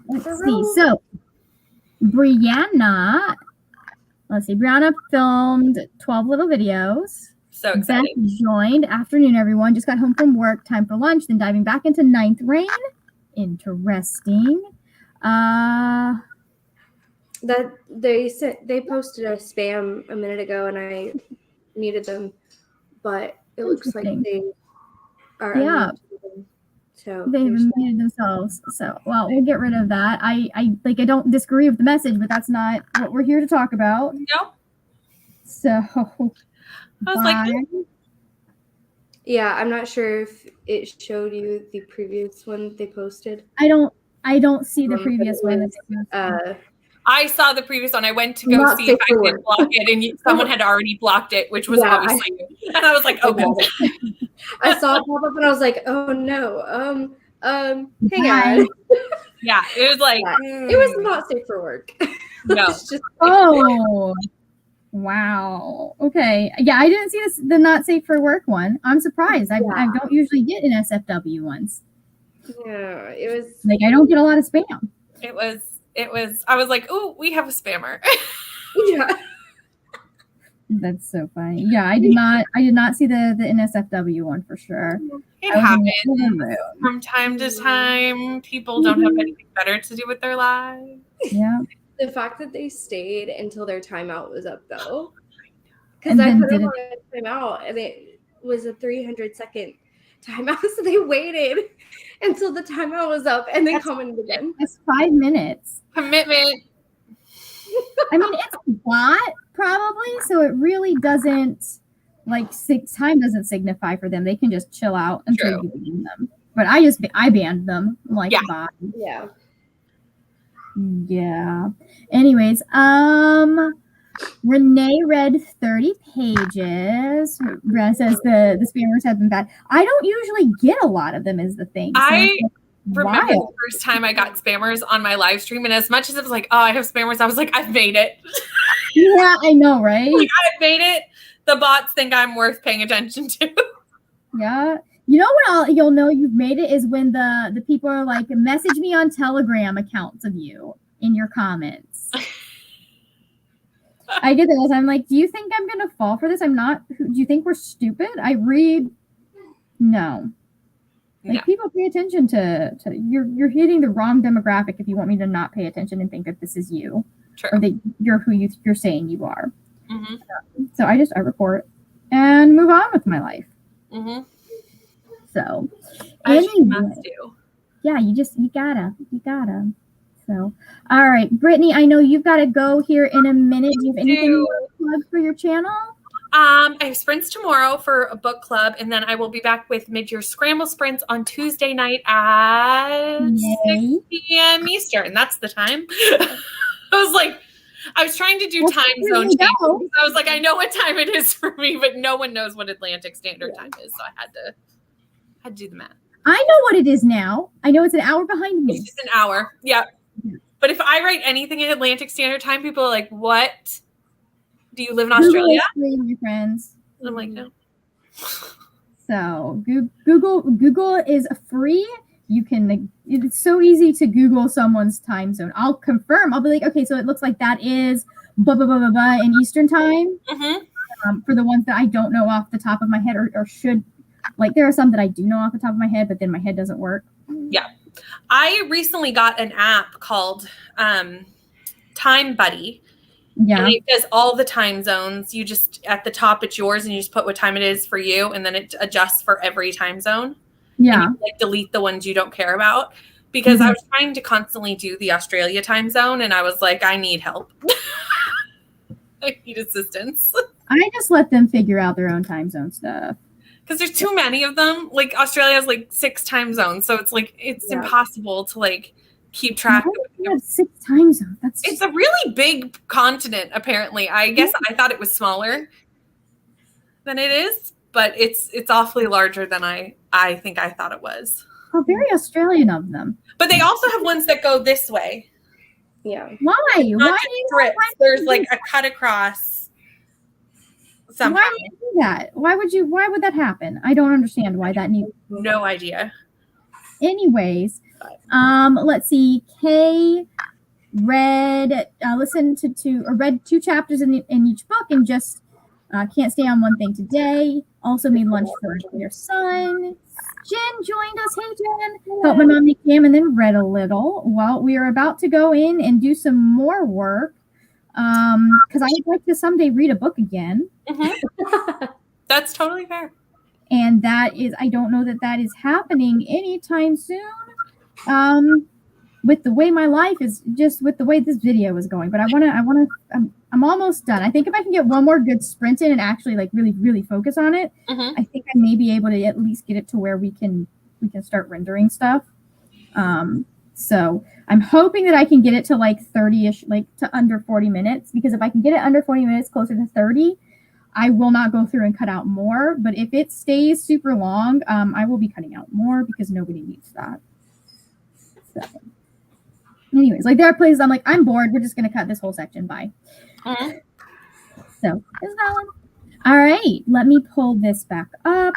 Let's see. So Brianna filmed 12 little videos. So exciting. Beth joined. Afternoon, everyone. Just got home from work. Time for lunch. Then diving back into Ninth Reign. Interesting. That they posted a spam a minute ago, and I muted them, but it looks like they are. Yeah. So they muted themselves. So well, we'll get rid of that. I don't disagree with the message, but that's not what we're here to talk about. No. So. I was like, yeah, I'm not sure if it showed you the previous one they posted. I don't see the previous one. I saw the previous one. I went to go see if I could block it, and someone had already blocked it, which was obviously you. And I was like, oh, good. I saw it pop up, and I was like, oh no, hang on. Yeah, it was like it was not safe for work. No. Wow. Okay. Yeah, I didn't see the not safe for work one. I'm surprised. I don't usually get NSFW ones. Yeah, it was like I don't get a lot of spam. It was. I was like, oh, we have a spammer. Yeah. That's so funny. Yeah, I did not see the NSFW one for sure. It happens from time to time. People don't have anything better to do with their lives. Yeah. The fact that they stayed until their timeout was up, though, because I put them on a timeout, and it was a 300-second timeout, so they waited until the timeout was up, and then commented again. It's 5 minutes. Commitment. I mean, it's a bot, probably, so it really doesn't, time doesn't signify for them. They can just chill out until you ban them. But I banned them, bot. Yeah. Yeah. Anyways, Renee read 30 pages. Brianna says the spammers have been bad. I don't usually get a lot of them is the thing. So I remember the first time I got spammers on my live stream, and as much as it was like, oh, I have spammers, I was like, I've made it. Yeah, I know, right? I've made it. The bots think I'm worth paying attention to. Yeah. You know what? You'll know you've made it is when the people are like, message me on Telegram accounts of you in your comments. I get this. I'm like, do you think I'm gonna fall for this? I'm not. Do you think we're stupid? I read. No. Like people pay attention to you're hitting the wrong demographic if you want me to not pay attention and think that this is you. True. Or that you're who you're saying you are. So I report and move on with my life. So anyway, yeah, you gotta. So all right, Brittany, I know you've got to go here in a minute. Do you have anything you want to plug for your channel? I have sprints tomorrow for a book club, and then I will be back with Mid-Year Scramble sprints on Tuesday night at 6 p.m. Eastern. That's the time. I was trying to do time zone changes. I was like, I know what time it is for me, but no one knows what Atlantic Standard Time is, so I had to do the math. I know what it is now. I know it's an hour behind me. It's just an hour. Yeah. But if I write anything in Atlantic Standard Time, people are like, what? Do you live in Australia? My friends. I'm like, no. So Google is free. You can, it's so easy to Google someone's time zone. I'll confirm. I'll be like, okay, so it looks like that is blah, blah, blah, blah, blah in Eastern time. For the ones that I don't know off the top of my head or should, like there are some that I do know off the top of my head, but then my head doesn't work. Yeah. I recently got an app called Time Buddy. Yeah. And it does all the time zones. You just, at the top, it's yours, and you just put what time it is for you, and then it adjusts for every time zone. Yeah. And you, like, delete the ones you don't care about. Because I was trying to constantly do the Australia time zone, and I was like, I need help. I need assistance. I just let them figure out their own time zone stuff. Because there's too many of them. Like, Australia has, like, 6 time zones, so it's, like, it's impossible to, like, keep track of it. Have 6 time zones. It's a really big continent, apparently. I guess I thought it was smaller than it is, but it's awfully larger than I think I thought it was. Oh, very Australian of them. But they also have ones that go this way. Yeah. Why? Why strips? There's like a cut across somehow. Why would you do that? Why would that happen? I don't understand why that needs. No idea. Anyways, let's see. Kay read read 2 chapters in each book and just can't stay on one thing today. Also made lunch for your son. Jen joined us. Hey, Jen. Helped my mom make ham and then read a little. Well, we are about to go in and do some more work because I'd like to someday read a book again. That's totally fair. And that is, I don't know that is happening anytime soon. With the way my life is, just with the way this video is going. But I'm almost done. I think if I can get one more good sprint in and actually like really, really focus on it, I think I may be able to at least get it to where we can start rendering stuff. So I'm hoping that I can get it to like 30-ish, like to under 40 minutes, because if I can get it under 40 minutes, closer to 30, I will not go through and cut out more. But if it stays super long, I will be cutting out more because nobody needs that. So anyways, like there are places I'm like, I'm bored. We're just going to cut this whole section. Bye. So there's that one. All right. Let me pull this back up.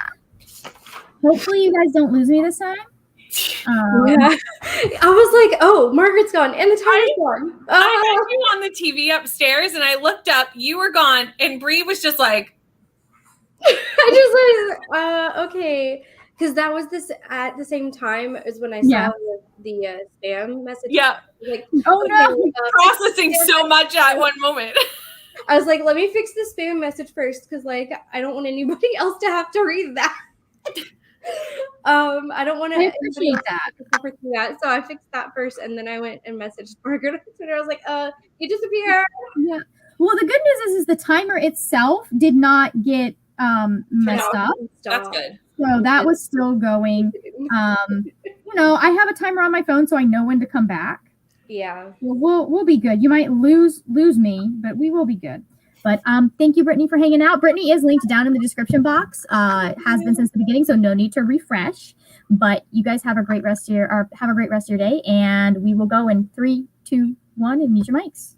Hopefully you guys don't lose me this time. I was like, oh, Margaret's gone and the timer's gone. I had you on the TV upstairs and I looked up, you were gone, and Bree was just like, I just like, okay. Because that was this at the same time as when I saw the spam message. Yeah. Like, oh no, processing so much at one moment. I was like, let me fix the spam message first, because like I don't want anybody else to have to read that. I don't want to. I appreciate that. So I fixed that first, and then I went and messaged Margaret on Twitter. I was like, you disappeared. Yeah. Well, the good news is the timer itself did not get messed up. That's good. So that was still going. I have a timer on my phone, so I know when to come back. Yeah. We'll be good. You might lose me, but we will be good. But thank you, Brittany, for hanging out. Brittany is linked down in the description box. Has been since the beginning, so no need to refresh. But you guys have a great rest of your day, and we will go in 3, 2, 1, and mute your mics.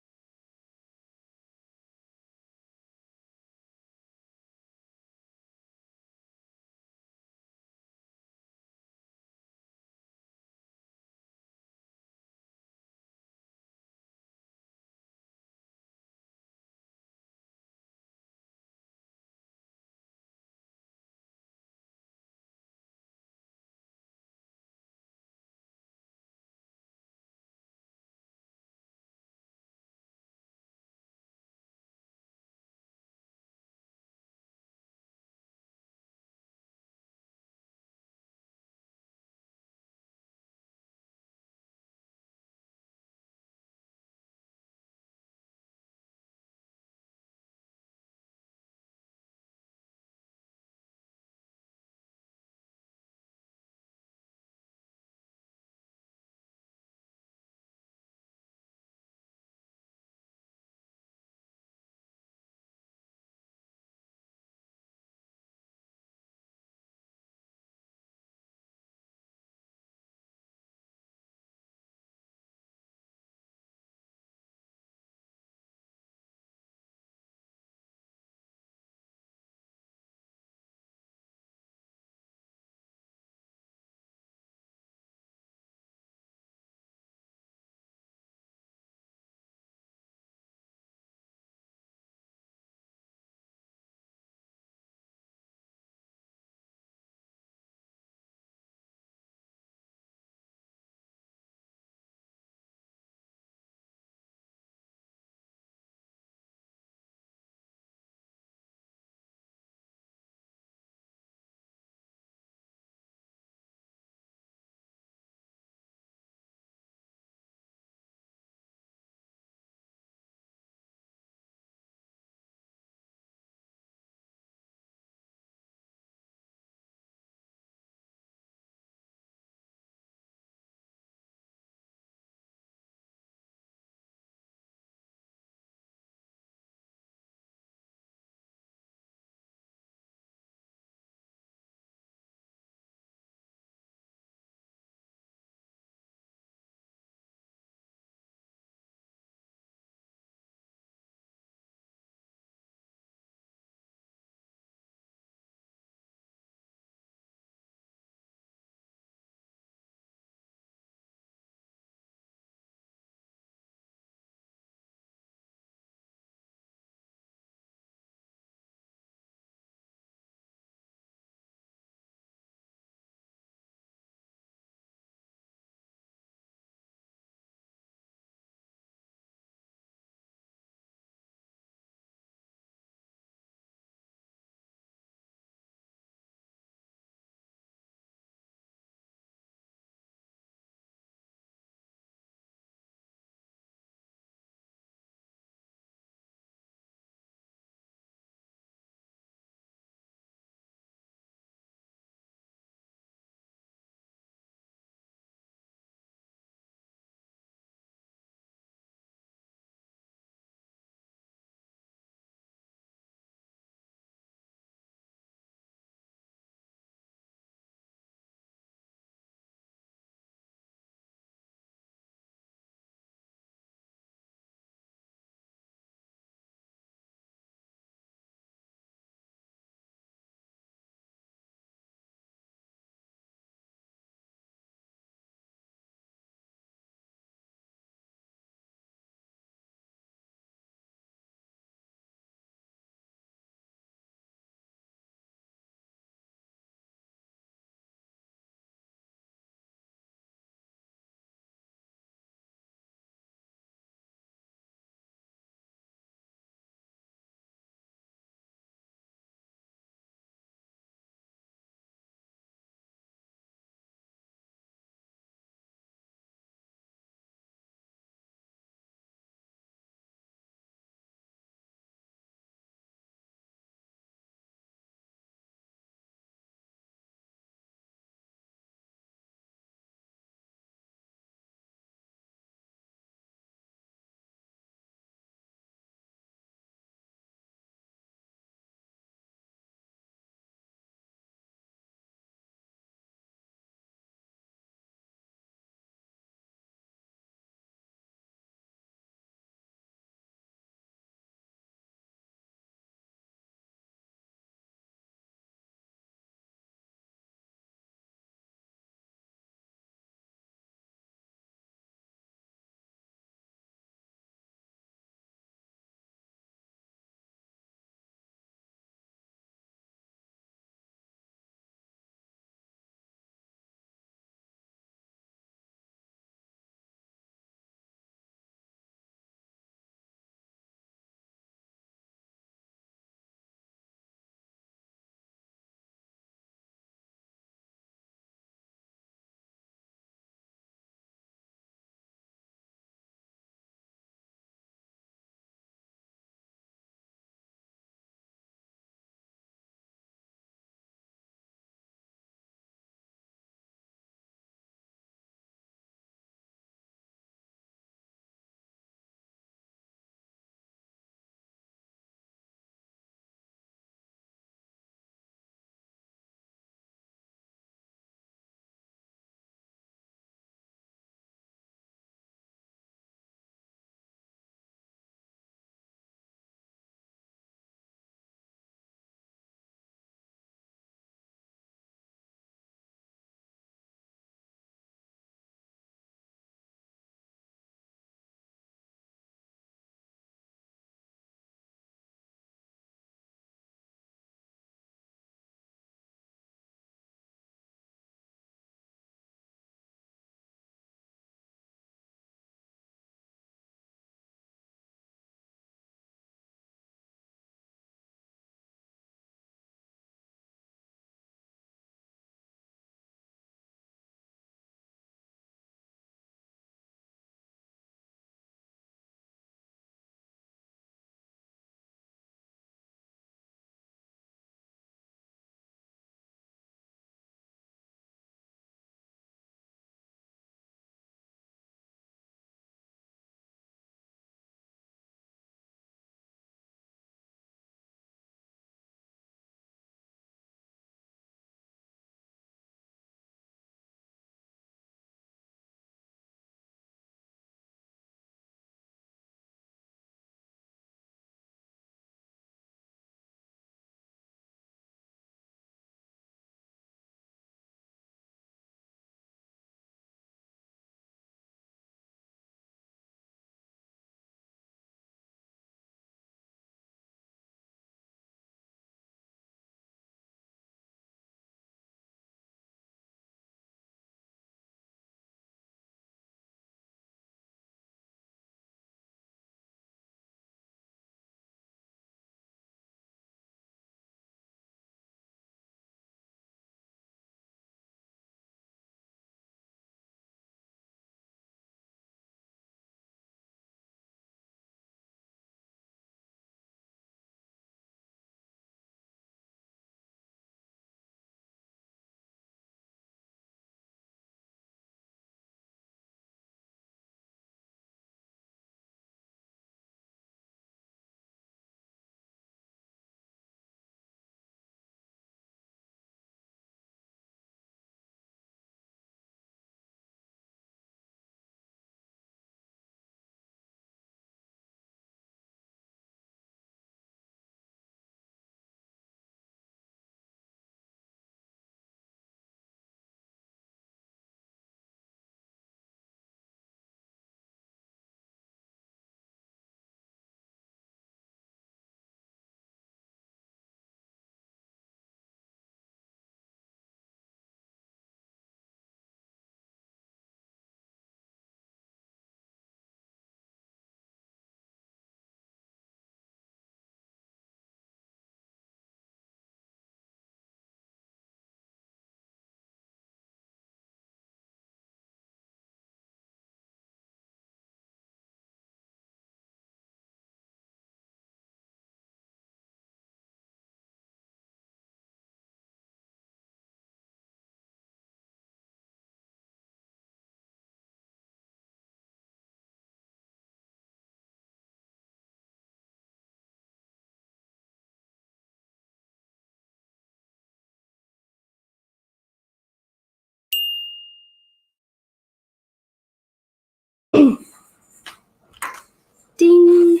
Ding.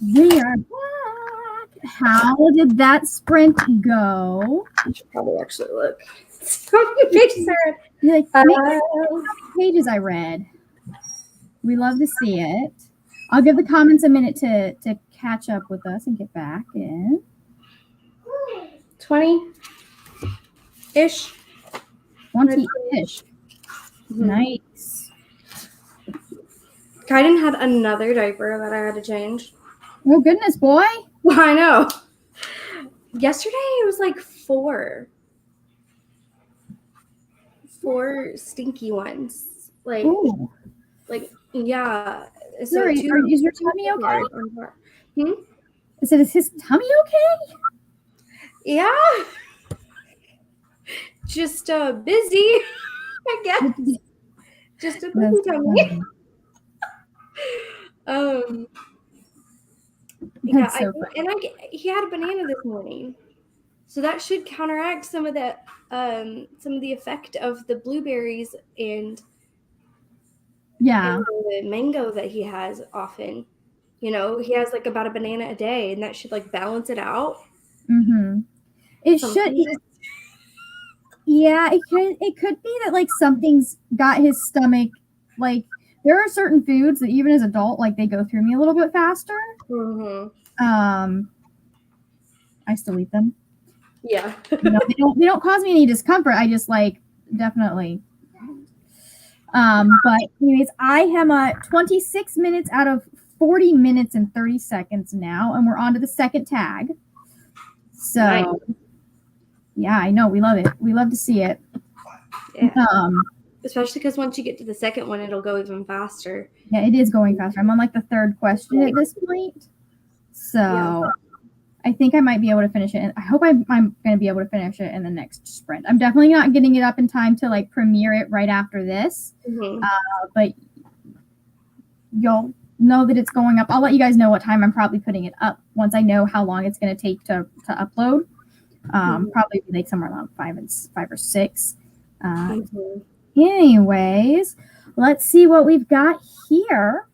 We are back. How did that sprint go? I should probably actually look. How many pages I read? You're like, how many pages I read. We love to see it. I'll give the comments a minute to catch up with us and get back in. 20-ish. 20-ish. Nice. Kaiden had another diaper that I had to change. Oh, goodness, boy. I know. Yesterday it was like 4 stinky ones. Like, Ooh. yeah. So Sorry, is your tummy okay? I said, is his tummy okay? Yeah. Just busy, I guess. Just a busy tummy. Yeah, so he had a banana this morning, so that should counteract some of the effect of the blueberries and the mango that he has often. You know, he has like about a banana a day, and that should like balance it out. Mm-hmm. It should. Yeah, it could be that like something's got his stomach. Like there are certain foods that even as an adult, like they go through me a little bit faster. Mm-hmm. I still eat them. Yeah. They don't cause me any discomfort. I just like definitely. But anyways, I am 26 minutes out of 40 minutes and 30 seconds now, and we're on to the second tag. So, nice. Yeah, I know we love it. We love to see it. Yeah. Especially because once you get to the second one, it'll go even faster. Yeah, it is going faster. I'm on like the third question at this point, so I think I might be able to finish it. And I hope I'm going to be able to finish it in the next sprint. I'm definitely not getting it up in time to like premiere it right after this, but you'll know that it's going up. I'll let you guys know what time I'm probably putting it up once I know how long it's going to take to upload. Probably like somewhere around 5 or 6. Anyways, let's see what we've got here.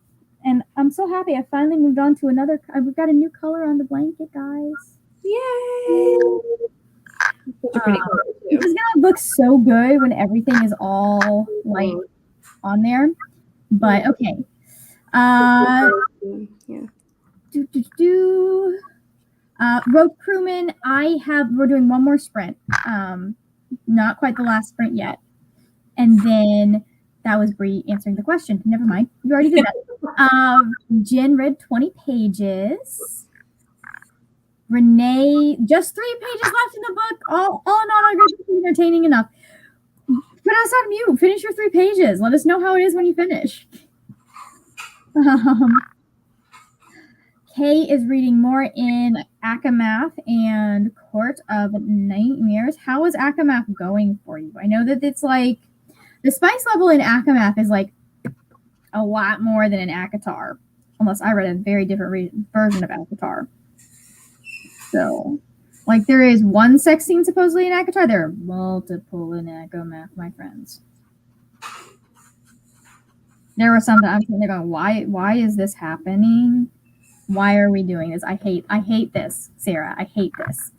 And I'm so happy I finally moved on to another. We've got a new color on the blanket, guys. Yay! This is gonna look so good when everything is all like on there. But okay. Road crewman, we're doing one more sprint. Not quite the last sprint yet. And then that was Bree answering the question. Never mind. You already did that. Jen read 20 pages. Renee, just 3 pages left in the book. All in all, I guess it's entertaining enough. Put us on mute. Finish your 3 pages. Let us know how it is when you finish. Kay is reading more in Akamath and Court of Nightmares. How is Akamath going for you? I know that it's like the spice level in Akamath is like a lot more than in Akatar, unless I read a very different version of Akatar. So, like, there is one sex scene supposedly in Akatar. There are multiple in Akamath, my friends. There was something I'm sitting there going, why is this happening? Why are we doing this? I hate this, Sarah. I hate this.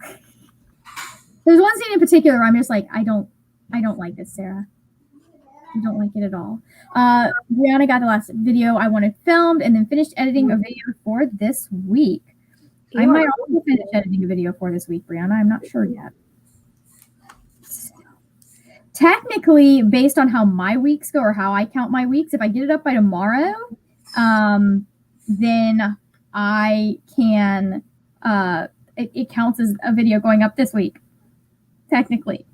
There's one scene in particular where I'm just like, I don't like this, Sarah. I don't like it at all. Brianna got the last video I wanted filmed and then finished editing a video for this week. I might also finish editing a video for this week, Brianna. I'm not sure yet. So, technically, based on how my weeks go or how I count my weeks, if I get it up by tomorrow, then I can, it counts as a video going up this week, technically.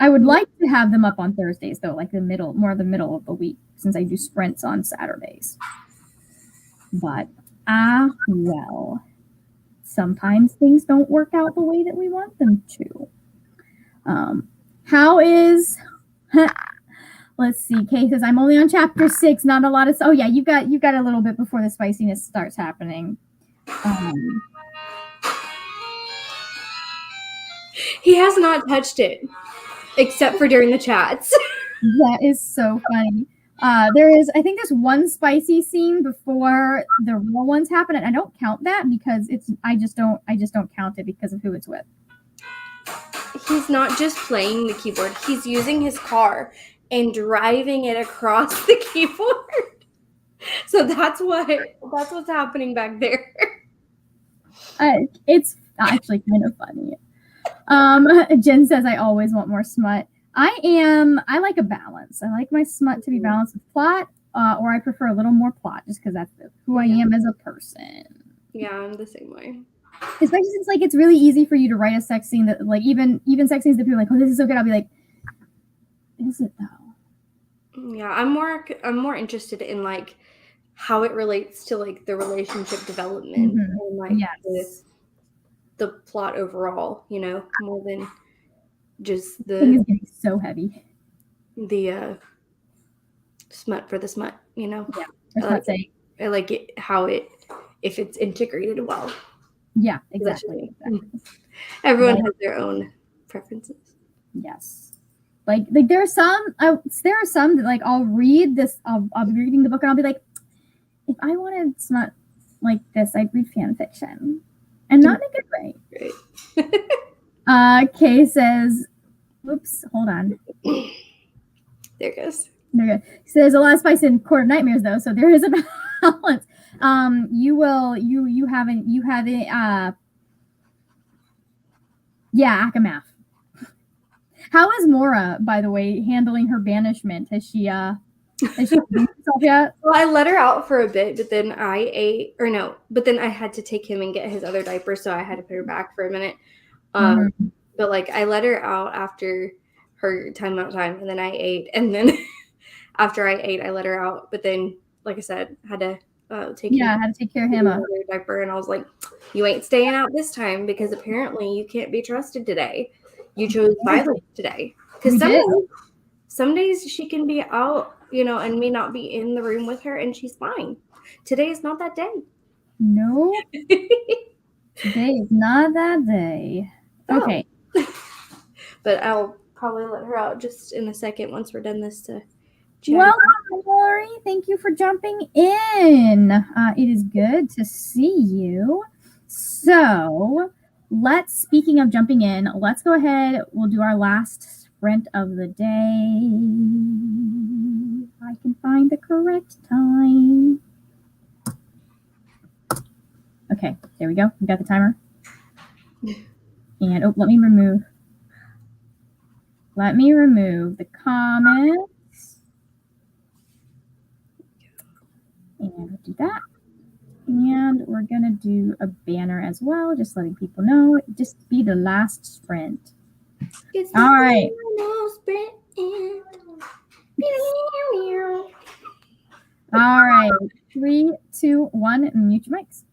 I would like to have them up on Thursdays, though, like the middle of the week, since I do sprints on Saturdays. But, well, sometimes things don't work out the way that we want them to. How is, let's see, Kay says, I'm only on chapter 6, not a lot of, oh yeah, you got a little bit before the spiciness starts happening. He has not touched it. Except for during the chats. That is so funny. I think there's one spicy scene before the real ones happen, and I don't count that because I just don't count it because of who it's with. He's not just playing the keyboard; he's using his car and driving it across the keyboard. So that's what's happening back there. It's actually kind of funny. Jen says, I always want more smut. I like a balance. I like my smut to be balanced with plot, or I prefer a little more plot just because that's who I am as a person. Yeah, I'm the same way. Especially since like it's really easy for you to write a sex scene that like even sex scenes that people are like, oh, this is so good. I'll be like, is it though? Yeah, I'm more interested in like how it relates to like the relationship development and like the plot overall, you know, more than just the thing is getting so heavy. The smut for the smut, you know. Yeah, I like it if it's integrated well. Yeah, exactly. Everyone has their own preferences. Yes. Like there are some that like I'll read this. I'll be reading the book and I'll be like, if I wanted smut like this, I'd read fan fiction, and not in a good way. Right. Kay says, "Oops, hold on." There it goes. There you go. So there's a lot of spice in Court of Nightmares, though, so there is a balance. You haven't. Yeah, Akamath. How is Mora, by the way, handling her banishment? Has she redeemed herself yet? Well, I let her out for a bit, but then but then I had to take him and get his other diaper, so I had to put her back for a minute. But like I let her out after her timeout time, and then I ate, and then after I ate, I let her out. But then, like I said, had to take care of him. Diaper, and I was like, "You ain't staying out this time because apparently you can't be trusted today. You chose violence today because some days she can be out, you know, and me not be in the room with her, and she's fine. Today is not that day. No, today is not that day. Oh. Okay, but I'll probably let her out just in a second once we're done this to chat. Welcome, Lori. Thank you for jumping in. It is good to see you. So speaking of jumping in, let's go ahead. We'll do our last sprint of the day. I can find the correct time. Okay, there we go. We got the timer. And let me remove the comments. And we'll do that. And we're going to do a banner as well, just letting people know. Just be the last sprint. All right. All right. 3, 2, 1, mute your mics.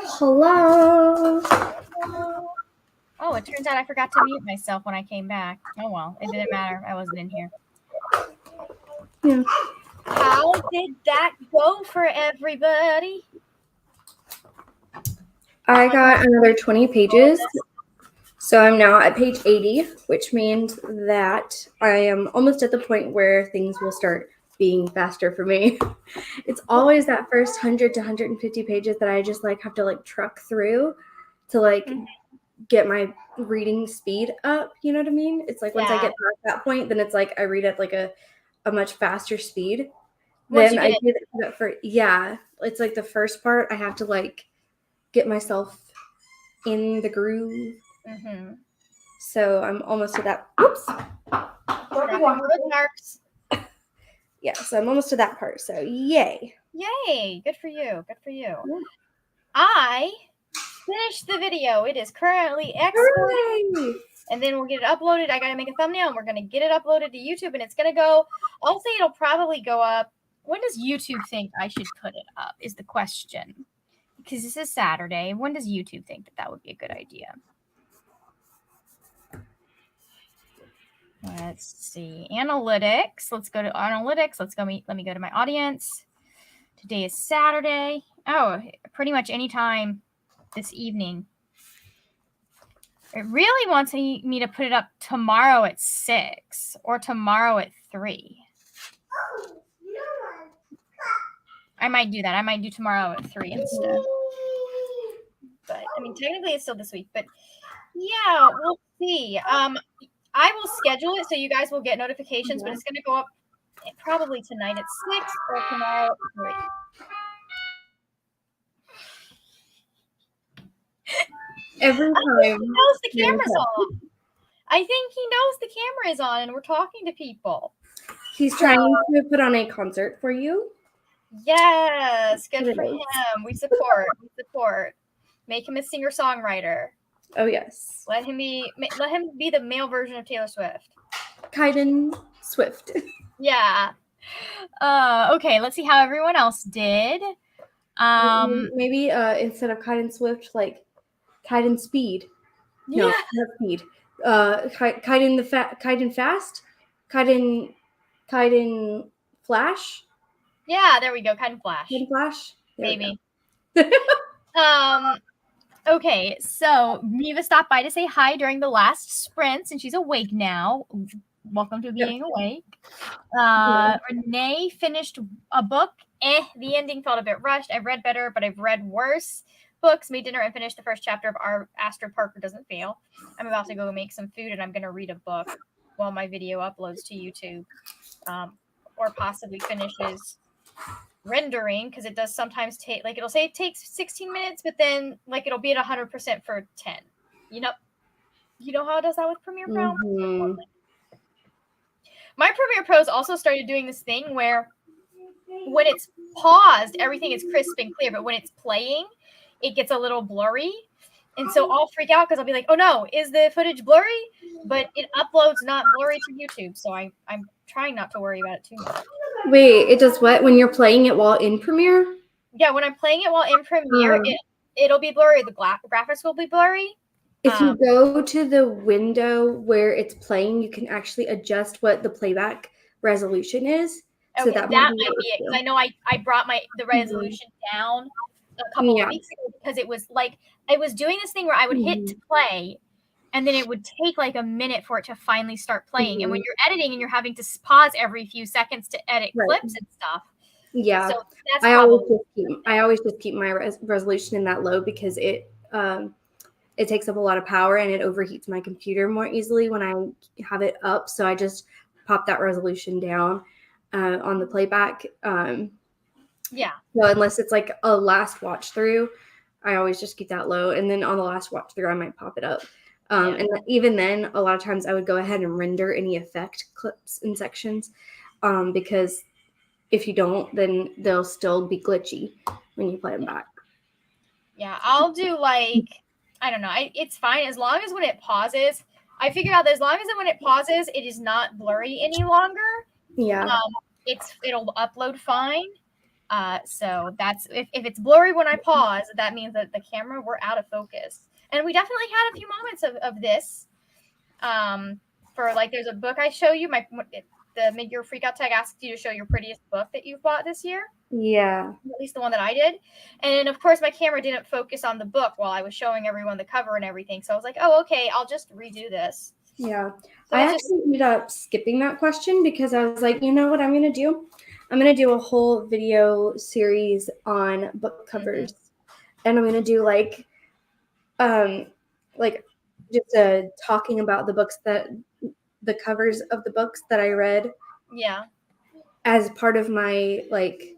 Hello. Oh, it turns out I forgot to mute myself when I came back. Oh well, it didn't matter. I wasn't in here. Yeah. How did that go for everybody? I got another 20 pages. So I'm now at page 80, which means that I am almost at the point where things will start being faster for me. It's always that first 100 to 150 pages that I just like have to like truck through to like get my reading speed up. You know what I mean? It's like once I get past that point, then it's like I read at like a much faster speed. Then I do that for it's like the first part I have to like get myself in the groove. Mm-hmm. So I'm almost to that. Oops. Yeah, so I'm almost to that part. So yay. Yay. Good for you. Good for you. Yeah. I finished the video. It is currently exported. And then we'll get it uploaded. I got to make a thumbnail and we're going to get it uploaded to YouTube. And it's going to go, I'll say it'll probably go up. When does YouTube think I should put it up is the question. Because this is Saturday. When does YouTube think that would be a good idea? Let's see. Analytics. Let's go to analytics. Let me go to my audience. Today is Saturday. Oh, pretty much anytime this evening. It really wants me to put it up tomorrow at 6 or tomorrow at 3. I might do that. I might do tomorrow at 3 instead. But I mean, technically it's still this week. But yeah, we'll see. I will schedule it so you guys will get notifications, but it's going to go up probably tonight at 6 or tomorrow at 3. Every time. He knows the camera's on. I think he knows the camera is on and we're talking to people. He's trying to put on a concert for you. Yes, good for him. We support. Make him a singer-songwriter. Oh yes. Let him be the male version of Taylor Swift. Kaiden Swift. Yeah. Okay, let's see how everyone else did. Maybe instead of Kaiden Swift, like Kaiden Speed. No, not Speed. Kaiden Fast. Kaiden Flash. Yeah, there we go. Kaiden Flash. Kaiden Flash. Maybe. Okay, so Neva stopped by to say hi during the last sprints, and she's awake now. Welcome to being awake. Renee finished a book. The ending felt a bit rushed. I've read better, but I've read worse books. Made dinner and finished the first chapter of Our Astor Parker Doesn't Fail. I'm about to go make some food, and I'm going to read a book while my video uploads to YouTube, or possibly finishes rendering, because it does sometimes take, like, it'll say it takes 16 minutes, but then like it'll be at 100% for 10. You know how it does that with Premiere Pro? Mm-hmm. My Premiere Pro's also started doing this thing where when it's paused, everything is crisp and clear, but when it's playing, it gets a little blurry. And so I'll freak out because I'll be like, oh no, is the footage blurry? But it uploads not blurry to YouTube. So I'm trying not to worry about it too much. Wait, it does what? When you're playing it while in Premiere? Yeah, when I'm playing it while in Premiere, it'll be blurry. The graphics will be blurry. If you go to the window where it's playing, you can actually adjust what the playback resolution is. Okay, so that might be it. Because I know I brought the resolution down a couple of weeks ago because it was like I was doing this thing where I would hit to play, and then it would take like a minute for it to finally start playing. And when you're editing and you're having to pause every few seconds to edit clips and stuff. Yeah, so that's I always just keep my resolution in that low because it takes up a lot of power and it overheats my computer more easily when I have it up. So I just pop that resolution down on the playback. Yeah. So unless it's like a last watch through, I always just keep that low. And then on the last watch through, I might pop it up. And even then, a lot of times I would go ahead and render any effect clips and sections because if you don't, then they'll still be glitchy when you play them back. Yeah, I'll do like, I don't know. It's fine as long as when it pauses. I figured out that as long as when it pauses, it is not blurry any longer. Yeah. It'll upload fine. So that's if it's blurry when I pause, that means that the camera, we're out of focus. And we definitely had a few moments of this. For like, there's a book I show you, the Mid-Year Freakout tag asked you to show your prettiest book that you've bought this year. Yeah. At least the one that I did. And of course, my camera didn't focus on the book while I was showing everyone the cover and everything. So I was like, oh, okay, I'll just redo this. Yeah. So I actually ended up skipping that question because I was like, you know what I'm going to do? I'm going to do a whole video series on book covers. And I'm going to do like just talking about the books the covers of the books that I read. Yeah. As part of my like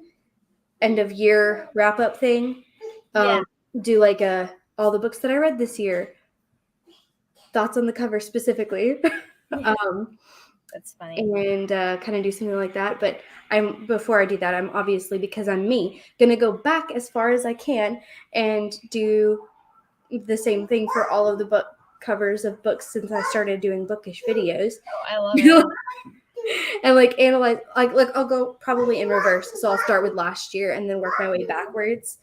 end of year wrap up thing. Do like all the books that I read this year. Thoughts on the cover specifically. That's funny. And kind of do something like that. But before I do that, I'm obviously, because I'm me, gonna go back as far as I can and do the same thing for all of the book covers of books since I started doing bookish videos. Oh, I love it. And like analyze, like I'll go probably in reverse. So I'll start with last year and then work my way backwards.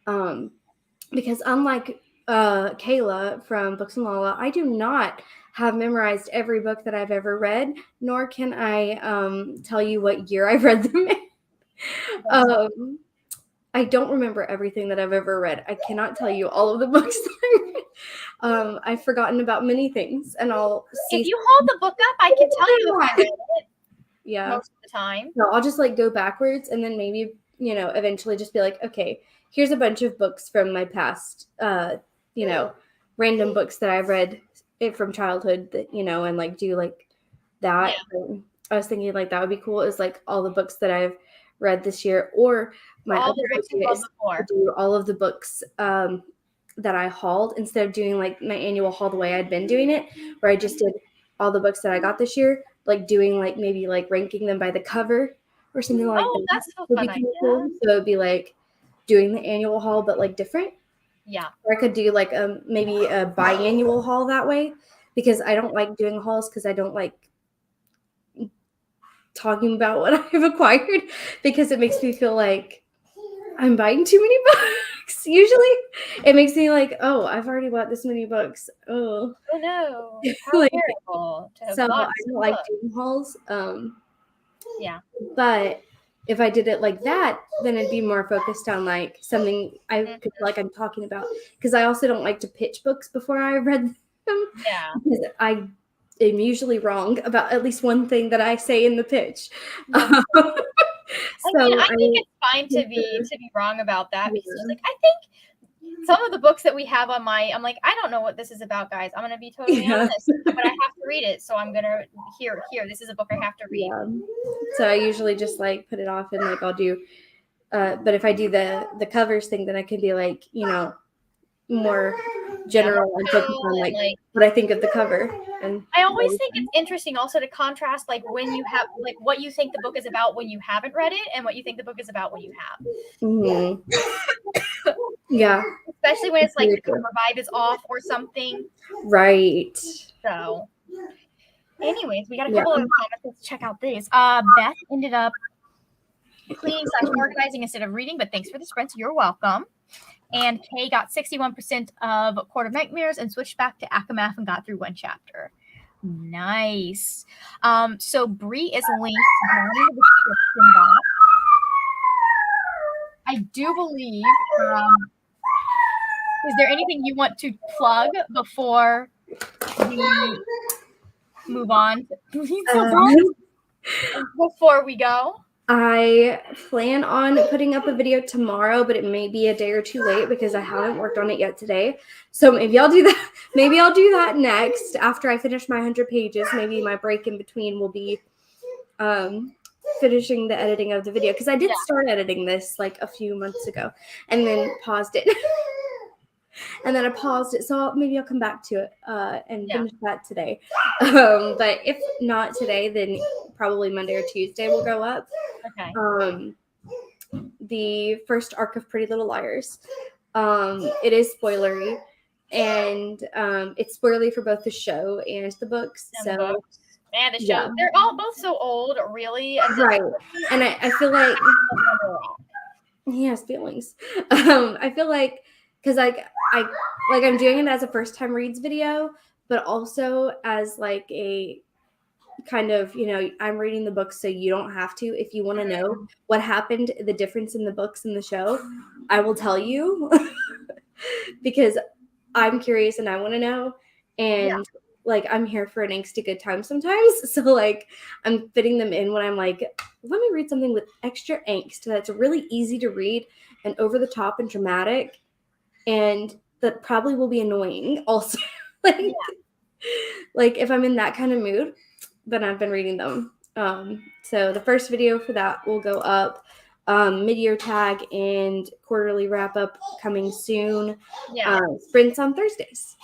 Because unlike Kayla from Books and Lala, I do not have memorized every book that I've ever read, nor can I tell you what year I've read them in. I don't remember everything that I've ever read. I cannot tell you all of the books that I read. I've forgotten about many things, and I'll see. If you hold the book up, I can tell you if I read it. Yeah. Most of the time. So I'll just like go backwards, and then maybe, eventually just be like, okay, here's a bunch of books from my past, random books that I've read from childhood that, and like do like that. Yeah. I was thinking like that would be cool, is like all the books that I've read this year, or my other idea is to do all of the books that I hauled instead of doing like my annual haul the way I'd been doing it, where I just did all the books that I got this year, like doing like maybe like ranking them by the cover or something like that. That's a fun idea. Cool. So it'd be like doing the annual haul but like different. Yeah. Or I could do like maybe a biannual haul that way, because I don't like doing hauls because I don't like talking about what I've acquired, because it makes me feel like I'm buying too many books. Usually it makes me like, oh, I've already bought this many books. Oh no. How like, terrible to have so bought I don't like doing hauls. Yeah. But if I did it like that, then it'd be more focused on like something I could feel like I'm talking about. Because I also don't like to pitch books before I read them. Yeah. Because I am usually wrong about at least one thing that I say in the pitch. I think it's fine to be wrong about that, because like I think some of the books that we have on I'm like, I don't know what this is about, guys. I'm gonna be totally honest, but I have to read it, so I'm gonna here. This is a book I have to read. Yeah. So I usually just like put it off, and like I'll do. But if I do the covers thing, then I can be like, more general and focus on like what I think of the cover. And I always think it's interesting also to contrast like when you have like what you think the book is about when you haven't read it and what you think the book is about when you have. Mm-hmm. Yeah. Especially when it's like the cover vibe is off or something. Right. So anyways, we got a couple of comments. Let's check out these. Beth ended up cleaning/organizing instead of reading, but thanks for the sprints. You're welcome. And Kay got 61% of Court of Nightmares and switched back to Akamath and got through one chapter. Nice. So Bree is linked down in the description box. I do believe. Is there anything you want to plug before we move on? Before we go? I plan on putting up a video tomorrow, but it may be a day or two late because I haven't worked on it yet today. So maybe I'll do that. Maybe I'll do that next after I finish my 100 pages. Maybe my break in between will be finishing the editing of the video, because I did start editing this like a few months ago and then paused it. And then I paused it, so maybe I'll come back to it and finish that today. But if not today, then probably Monday or Tuesday will go up. Okay. The first arc of Pretty Little Liars. It is spoilery, and it's spoilery for both the show and the books. And the show. They're all both so old, really. Right. And I feel like He has feelings. I feel like because I'm doing it as a first time reads video, but also as like a kind of, I'm reading the books so you don't have to. If you want to know what happened, the difference in the books and the show, I will tell you because I'm curious and I want to know. And like, I'm here for an angsty good time sometimes. So like, I'm fitting them in when I'm like, let me read something with extra angst that's really easy to read and over the top and dramatic. And that probably will be annoying also. Like if I'm in that kind of mood, then I've been reading them. So the first video for that will go up. Mid-year tag and quarterly wrap up coming soon. Sprints on Thursdays.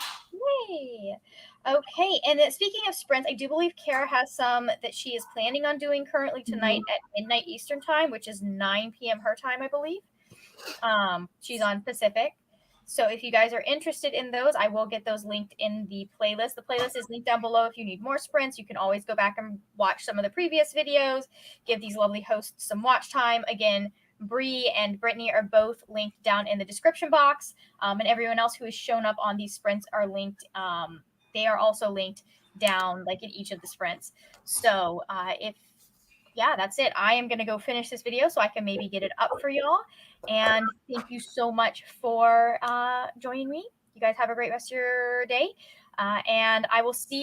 Yay. Okay, and then speaking of sprints, I do believe Kara has some that she is planning on doing currently tonight at midnight Eastern time, which is 9 p.m. her time, I believe. She's on Pacific. So if you guys are interested in those, I will get those linked in the playlist. The playlist is linked down below. If you need more sprints, you can always go back and watch some of the previous videos, give these lovely hosts some watch time. Again, Bree and Brittany are both linked down in the description box. And everyone else who has shown up on these sprints are linked. They are also linked down like in each of the sprints. So that's it. I am going to go finish this video so I can maybe get it up for y'all. And thank you so much for joining me. You guys have a great rest of your day. And I will see you